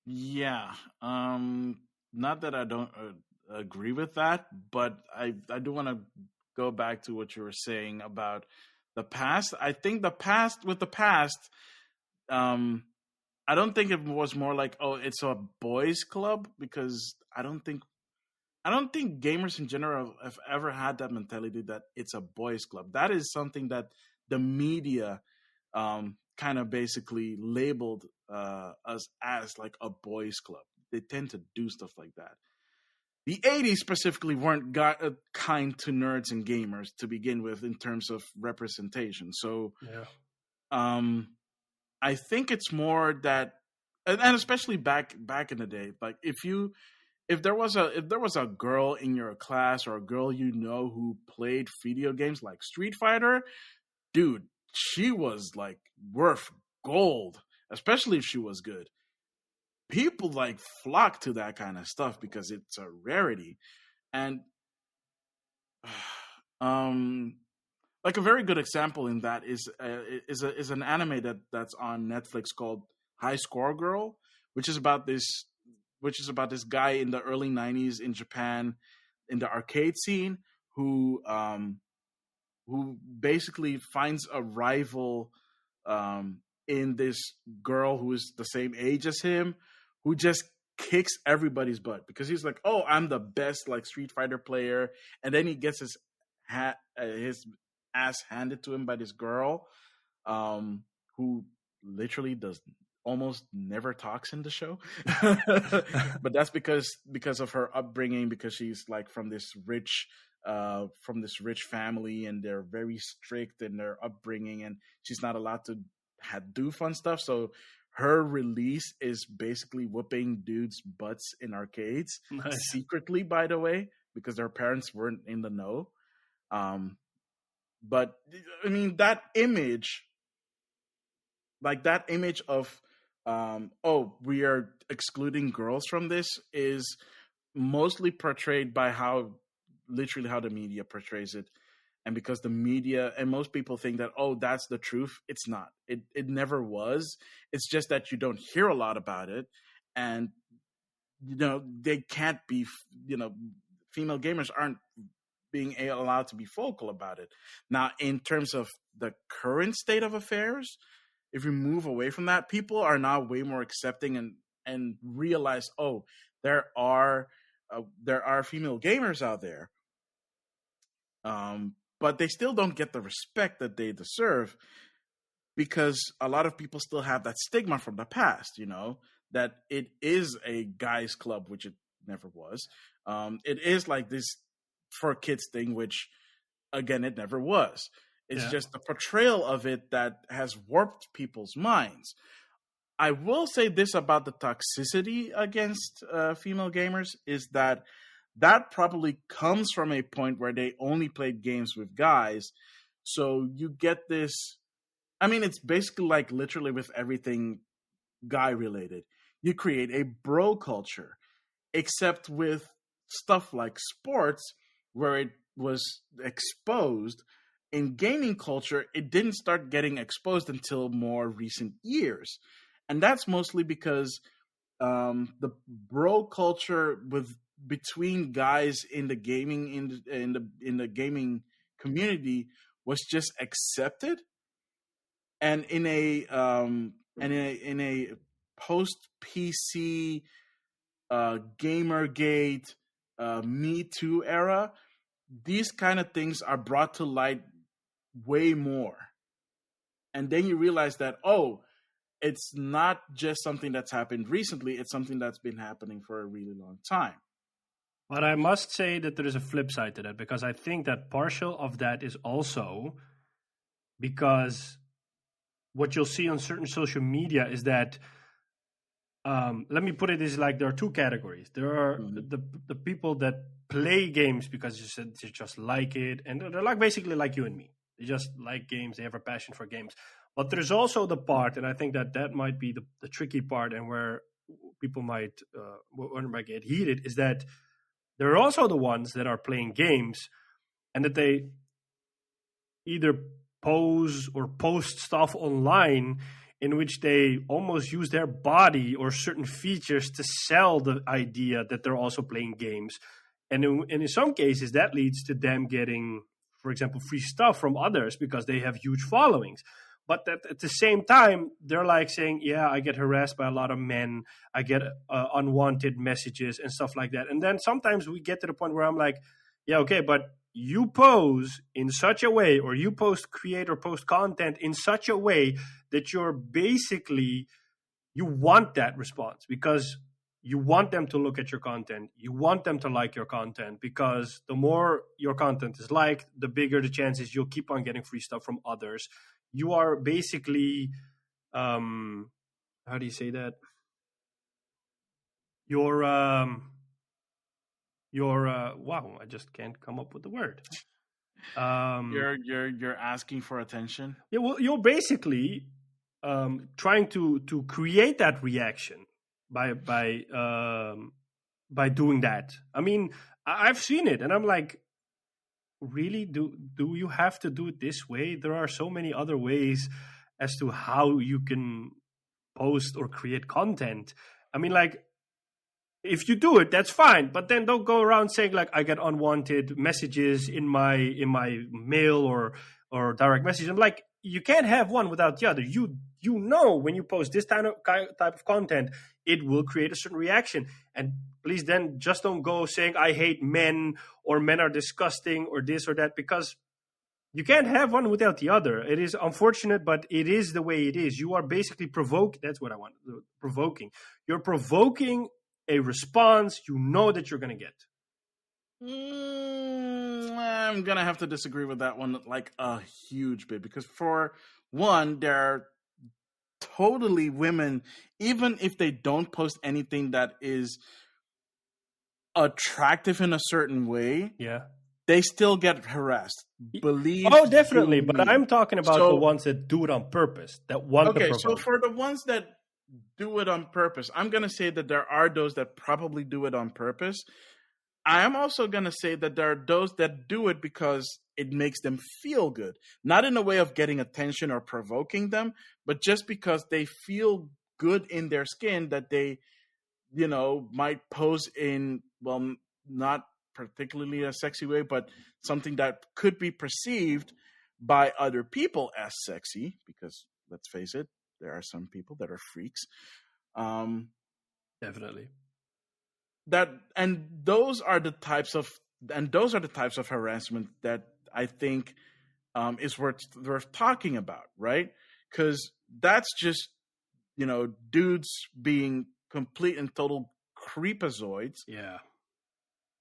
Yeah. Not that I don't agree with that, but I do want to go back to what you were saying about the past. I think the past, I don't think it was more like, oh, it's a boys club, because I don't think gamers in general have ever had that mentality that it's a boys club. That is something that the media kind of basically labeled us as like a boys club. They tend to do stuff like that. The 80s specifically weren't kind to nerds and gamers to begin with in terms of representation. So I think it's more that, and especially back in the day, like if there was a girl in your class or a girl who played video games like Street Fighter, dude, she was like worth gold, especially if she was good. People like flock to that kind of stuff because it's a rarity. And like a very good example in that is an anime that's on Netflix called High Score Girl, which is about this guy in the early 90s in Japan in the arcade scene who basically finds a rival in this girl who is the same age as him, who just kicks everybody's butt because he's like, oh, I'm the best like Street Fighter player, and then he gets his ass handed to him by this girl who literally does almost never talks in the show. But that's because of her upbringing, because she's like from this rich family, and they're very strict in their upbringing, and she's not allowed to do fun stuff. So her release is basically whooping dudes' butts in arcades. Nice. Secretly, by the way, because their parents weren't in the know. But I mean, that image of we are excluding girls from this is mostly portrayed by how the media portrays it. And because the media and most people think that, oh, that's the truth. It's not. It never was. It's just that you don't hear a lot about it. And, they can't be, female gamers aren't being allowed to be vocal about it. Now, in terms of the current state of affairs, if you move away from that, people are now way more accepting and realize, oh, there are female gamers out there. But they still don't get the respect that they deserve, because a lot of people still have that stigma from the past, that it is a guys club, which it never was. It is like this for kids thing, which again, it never was. It's just the portrayal of it that has warped people's minds. I will say this about the toxicity against female gamers is that probably comes from a point where they only played games with guys. So you get this, I mean, it's basically like literally with everything guy related. You create a bro culture, except with stuff like sports, where it was exposed. In gaming culture, it didn't start getting exposed until more recent years. And that's mostly because the bro culture between guys in the gaming in the gaming community was just accepted, and in a post PC Gamergate Me Too era, these kind of things are brought to light way more, and then you realize that, oh, it's not just something that's happened recently, it's something that's been happening for a really long time. But I must say that there is a flip side to that, because I think that partial of that is also because what you'll see on certain social media is that let me put it as like there are two categories. There are the people that play games because they just like it, and they're like basically like you and me. They just like games. They have a passion for games. But there's also the part, and I think that might be the tricky part, and where people might get heated, is that there are also the ones that are playing games, and that they either pose or post stuff online in which they almost use their body or certain features to sell the idea that they're also playing games. And in some cases, that leads to them getting, for example, free stuff from others because they have huge followings. But at the same time, they're like saying, yeah, I get harassed by a lot of men. I get unwanted messages and stuff like that. And then sometimes we get to the point where I'm like, yeah, okay, but you pose in such a way, or you create or post content in such a way that you're basically, you want that response because you want them to look at your content. You want them to like your content because the more your content is liked, the bigger the chances you'll keep on getting free stuff from others. You are basically, how do you say that? You're wow, I just can't come up with the word. You're asking for attention. Yeah, well, you're basically trying to create that reaction by doing that. I mean, I've seen it, and I'm like, really? Do you have to do it this way? There are so many other ways as to how you can post or create content. I mean, like, if you do it, that's fine. But then don't go around saying like I get unwanted messages in my mail or direct message. I'm like, you can't have one without the other. You know when you post this type of content, it will create a certain reaction. And please then just don't go saying I hate men or men are disgusting or this or that, because you can't have one without the other. It is unfortunate, but it is the way it is. You are basically provoking. That's what I want. Provoking. You're provoking a response you know that you're going to get. I'm going to have to disagree with that one like a huge bit, because for one, there are totally women, even if they don't post anything that is attractive in a certain way, yeah, they still get harassed. Believe definitely. But I'm talking about the ones that do it on purpose, that want to provoke. So for the ones that do it on purpose, I'm going to say that there are those that probably do it on purpose. I am also going to say that there are those that do it because it makes them feel good. Not in a way of getting attention or provoking them, but just because they feel good in their skin, that they, might pose in, well, not particularly a sexy way, but something that could be perceived by other people as sexy, because let's face it, there are some people that are freaks. Definitely. Those are the types of harassment that I think is worth talking about, right? Because that's just dudes being complete and total creepazoids. Yeah.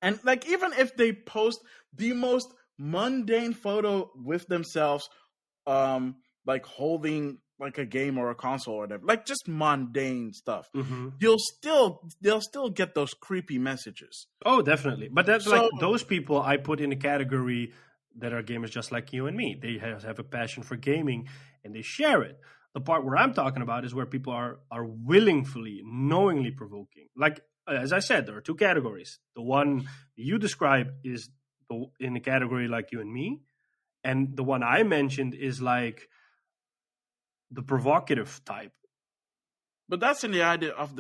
And like, even if they post the most mundane photo with themselves, like holding like a game or a console or whatever, like just mundane stuff, they'll still get those creepy messages. Oh, definitely. But that's like those people I put in a category that are gamers just like you and me. They have a passion for gaming and they share it. The part where I'm talking about is where people are willingly, knowingly provoking. Like, as I said, there are two categories. The one you describe is in the category like you and me. And the one I mentioned is like the provocative type. But that's in the idea of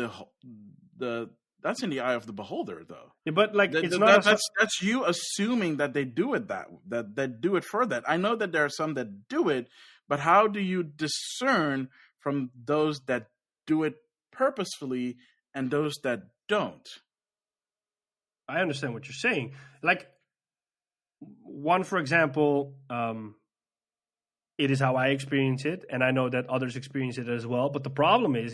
that's in the eye of the beholder, though. Yeah, but like that's you assuming that they do it that do it for that. I know that there are some that do it, but how do you discern from those that do it purposefully and those that don't? I understand what you're saying. Like, one, for example, it is how I experience it, and I know that others experience it as well. But the problem is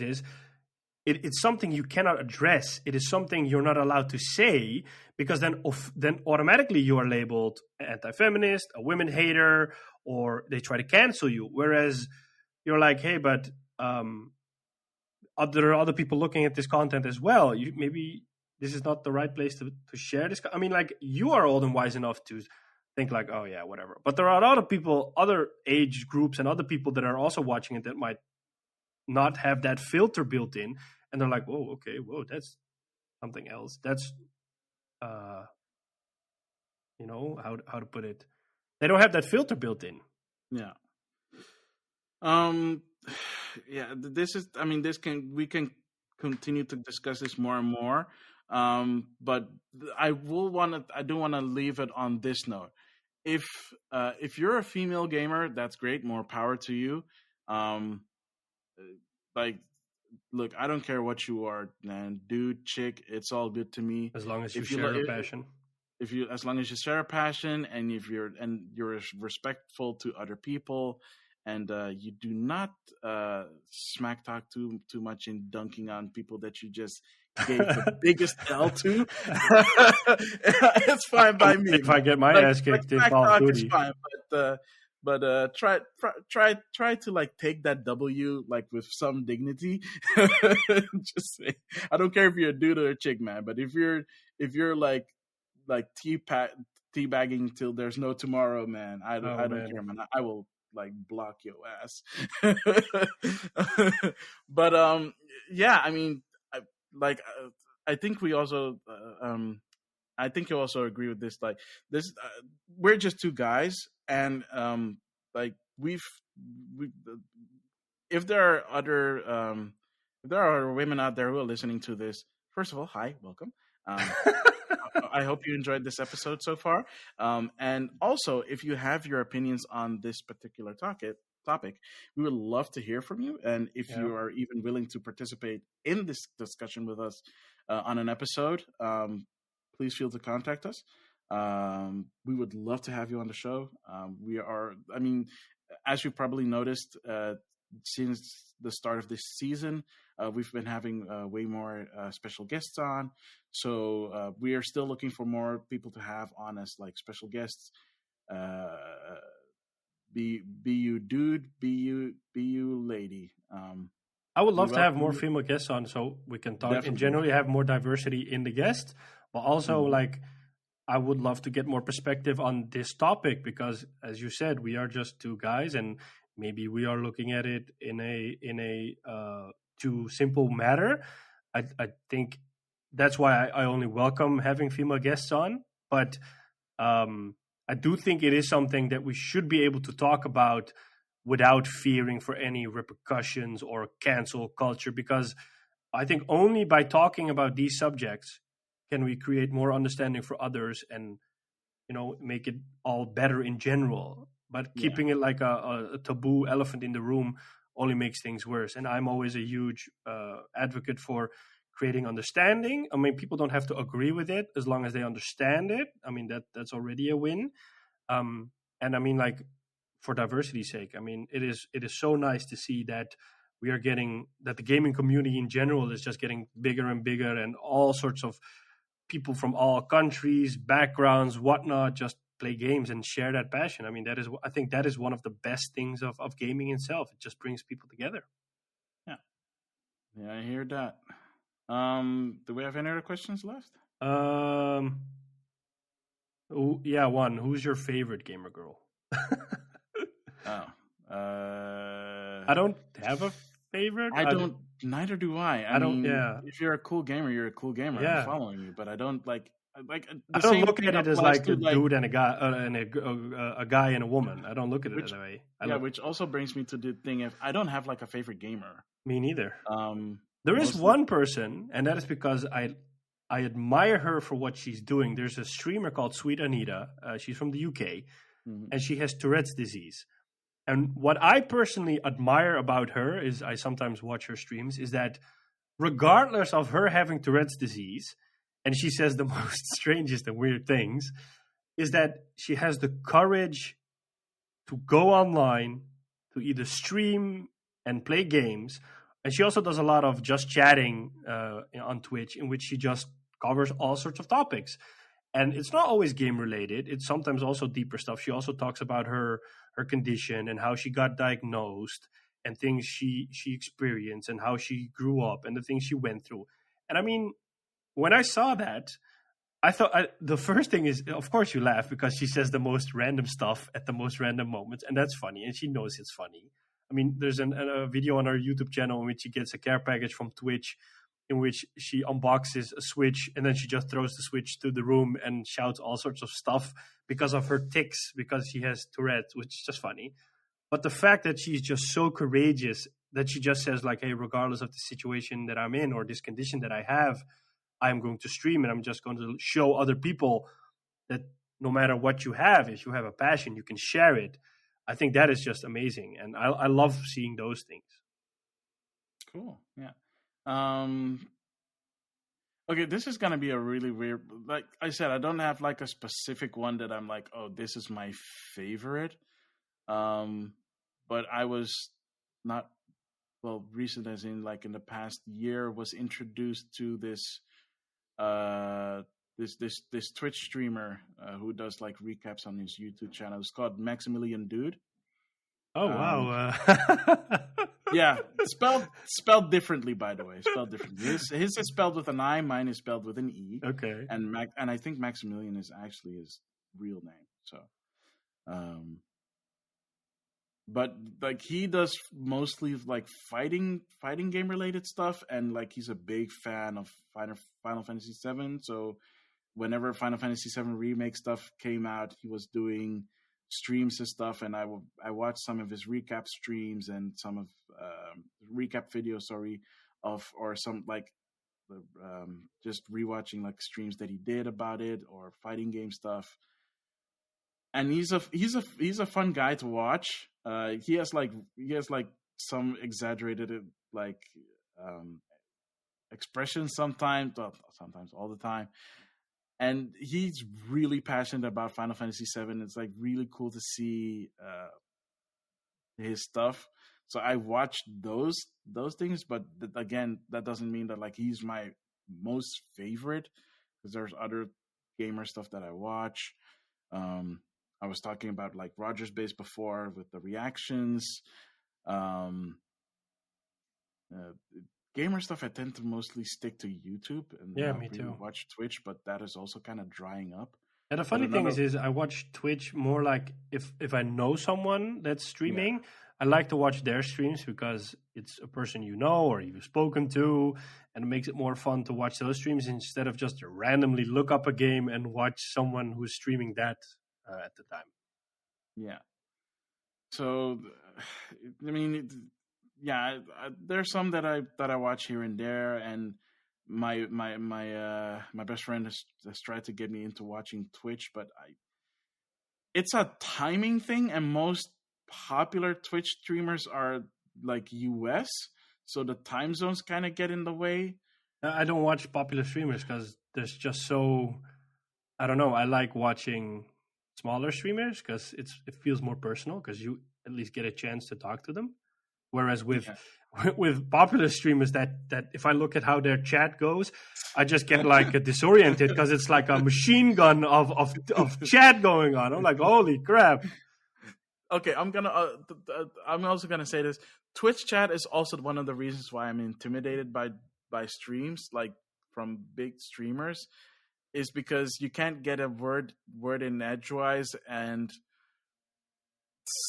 it's something you cannot address. It is something you're not allowed to say, because then automatically you are labeled anti-feminist, a women hater, or they try to cancel you. Whereas you're like, hey, but there are other people looking at this content as well. Maybe this is not the right place to share this. I mean, like, you are old and wise enough to think like, oh yeah, whatever. But there are other people, other age groups, and other people that are also watching it that might not have that filter built in, and they're like, whoa, okay, whoa, that's something else. That's, you know, how to put it. They don't have that filter built in. Yeah. Yeah. This is. I mean, we can continue to discuss this more and more. But I do want to leave it on this note. If you're a female gamer, that's great. More power to you. Like, look, I don't care what you are, man. Dude, chick, it's all good to me. As long as you share a passion. As long as you share a passion, and you're respectful to other people, and you do not smack talk too much in dunking on people that you just gave the biggest L to, it's fine by me. If I get my ass kicked in Call of Duty, fine, but try to like take that W like with some dignity. Just say, I don't care if you're a dude or a chick, man, but if you're like teabagging till there's no tomorrow, man, I don't care, man. I will like block your ass. But yeah, I mean, I think we also I think you also agree with this. Like, this, we're just two guys, and like if there are other women out there who are listening to this, first of all, hi, welcome. I hope you enjoyed this episode so far. And also, if you have your opinions on this particular topic, we would love to hear from you. And if you are even willing to participate in this discussion with us on an episode, please feel to contact us. We would love to have you on the show. I mean, as you probably noticed, since the start of this season, we've been having way more special guests on. So we are still looking for more people to have on as like special guests. Be you dude, be you lady. I would love to have more female guests on, so we can talk and generally have more diversity in the guests. But also, like, I would love to get more perspective on this topic because, as you said, we are just two guys, and maybe we are looking at it in a too simple matter. I think that's why I only welcome having female guests on. But I do think it is something that we should be able to talk about without fearing for any repercussions or cancel culture, because I think only by talking about these subjects can we create more understanding for others and, you know, make it all better in general. But keeping it like a taboo elephant in the room only makes things worse. And I'm always a huge advocate for creating understanding. I mean, people don't have to agree with it as long as they understand it. I mean, that's already a win. And I mean, like, for diversity's sake, I mean, it is so nice to see that we are getting, that the gaming community in general is just getting bigger and bigger, and all sorts of people from all countries, backgrounds, whatnot, just play games and share that passion. I mean, I think that is one of the best things of gaming itself. It just brings people together. Yeah, I hear that. Do we have any other questions left? One. Who's your favorite gamer girl? I don't have a favorite. Neither do I. I mean, if you're a cool gamer, you're a cool gamer. Yeah. I'm following you, but I don't like. I don't look at it as like a dude and a guy and a guy and a woman. I don't look at it that way. Which also brings me to the thing of I don't have like a favorite gamer. Me neither. There is one person, and that is because I admire her for what she's doing. There's a streamer called Sweet Anita. She's from the UK, and she has Tourette's disease. And what I personally admire about her is I sometimes watch her streams, is that regardless of her having Tourette's disease, and she says the most strangest and weird things, is that she has the courage to go online, to either stream and play games. And she also does a lot of just chatting on Twitch, in which she just covers all sorts of topics. And it's not always game related. It's sometimes also deeper stuff. She also talks about her condition and how she got diagnosed. and things she experienced and how she grew up and the things she went through. And I mean, when I saw that, I thought the first thing is, of course, you laugh because she says the most random stuff at the most random moments, and that's funny, and she knows it's funny. I mean, there's a video on her YouTube channel in which she gets a care package from Twitch, in which she unboxes a Switch and then she just throws the Switch to the room and shouts all sorts of stuff because of her tics, because she has Tourette's, which is just funny. But the fact that she's just so courageous that she just says like, hey, regardless of the situation that I'm in or this condition that I have, I'm going to stream and I'm just going to show other people that no matter what you have, if you have a passion, you can share it. I think that is just amazing. And I love seeing those things. Cool. Yeah. Okay, this is going to be a really weird, like I said, I don't have like a specific one that I'm like, oh, this is my favorite. But I was not, well, recent as in like in the past year, was introduced to this this Twitch streamer who does like recaps on his YouTube channel. It's called Maximilian Dude. Oh wow! Yeah, spelled differently, by the way. Spelled differently. His is spelled with an I. Mine is spelled with an E. Okay. And I think Maximilian is actually his real name. So, but like he does mostly like fighting game related stuff, and like he's a big fan of Final Fantasy VII. So whenever Final Fantasy VII remake stuff came out, he was doing streams and stuff, and I watched some of his recap streams and some of recap videos, or some like just rewatching like streams that he did about it or fighting game stuff. And he's a fun guy to watch. He has like some exaggerated like expressions sometimes, well, sometimes all the time. And he's really passionate about Final Fantasy VII. It's like really cool to see his stuff. So I watched those things, but again, that doesn't mean that like he's my most favorite, because there's other gamer stuff that I watch. I was talking about like Roger's Base before with the reactions. Gamer stuff, I tend to mostly stick to YouTube and not me really too. watch Twitch, but that is also kind of drying up. And the funny thing is I watch Twitch more like if I know someone that's streaming, I like to watch their streams because it's a person you know or you've spoken to, and it makes it more fun to watch those streams instead of just randomly look up a game and watch someone who's streaming that at the time. Yeah. So, I mean, there's some that I watch here and there, and my best friend has tried to get me into watching Twitch, but it's a timing thing, and most popular Twitch streamers are like US, so the time zones kind of get in the way. I don't watch popular streamers because there's just so, I don't know. I like watching smaller streamers because it feels more personal because you at least get a chance to talk to them. Whereas with popular streamers, that if I look at how their chat goes, I just get like disoriented because it's like a machine gun of chat going on. I'm like, holy crap. Okay, I'm also gonna say this. Twitch chat is also one of the reasons why I'm intimidated by streams like from big streamers, is because you can't get a word in edgewise, and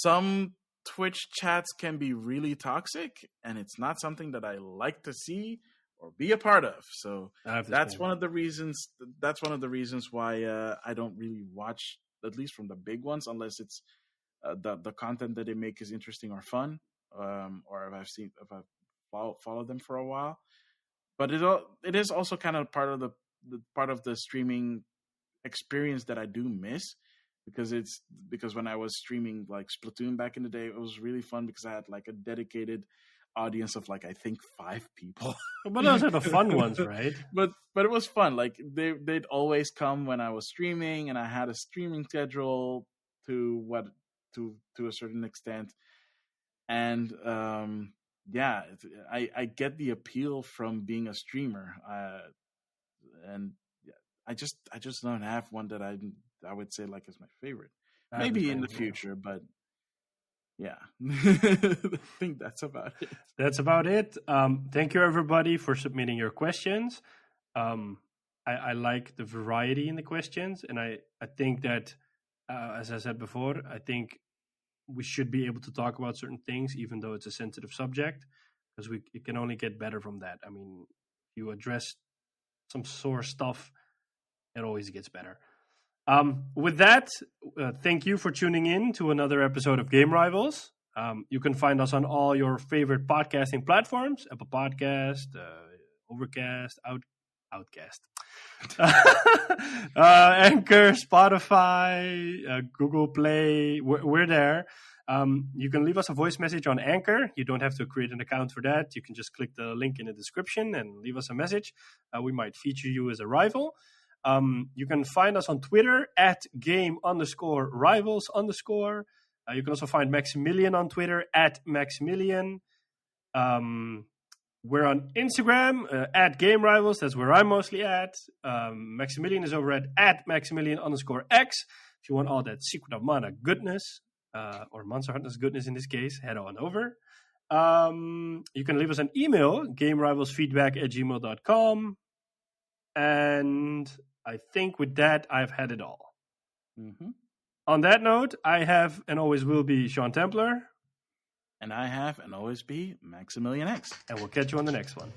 some Twitch chats can be really toxic, and it's not something that I like to see or be a part of. So that's one of the reasons. That's one of the reasons why I don't really watch, at least from the big ones, unless it's the content that they make is interesting or fun, or if I've followed them for a while. But it is also kind of part of the streaming experience that I do miss. Because when I was streaming like Splatoon back in the day, it was really fun because I had like a dedicated audience of like I think 5 people. But those are the fun ones, right? But it was fun. Like they'd always come when I was streaming, and I had a streaming schedule to a certain extent. And I get the appeal from being a streamer. And I just don't have one that I would say like is my favorite. Maybe in the future, but yeah, I think that's about it. That's about it. Thank you, everybody, for submitting your questions. I like the variety in the questions, and I think that, as I said before, I think we should be able to talk about certain things, even though it's a sensitive subject, because it can only get better from that. I mean, if you address some sore stuff, it always gets better. With that, thank you for tuning in to another episode of Game Rivals. You can find us on all your favorite podcasting platforms: Apple Podcast, Overcast, Outcast, Anchor, Spotify, Google Play. We're there. You can leave us a voice message on Anchor. You don't have to create an account for that. You can just click the link in the description and leave us a message. We might feature you as a rival. You can find us on Twitter at game_rivals_. You can also find Maximilian on Twitter at Maximilian. We're on Instagram at Game Rivals. That's where I'm mostly at. Maximilian is over at Maximilian_X. If you want all that Secret of Mana goodness, or Monster Hunter's goodness in this case, head on over. You can leave us an email, gamerivalsfeedback@gmail.com. And I think with that, I've had it all. Mm-hmm. On that note, I have and always will be Sean Templar. And I have and always be Maximilian X. And we'll catch you on the next one.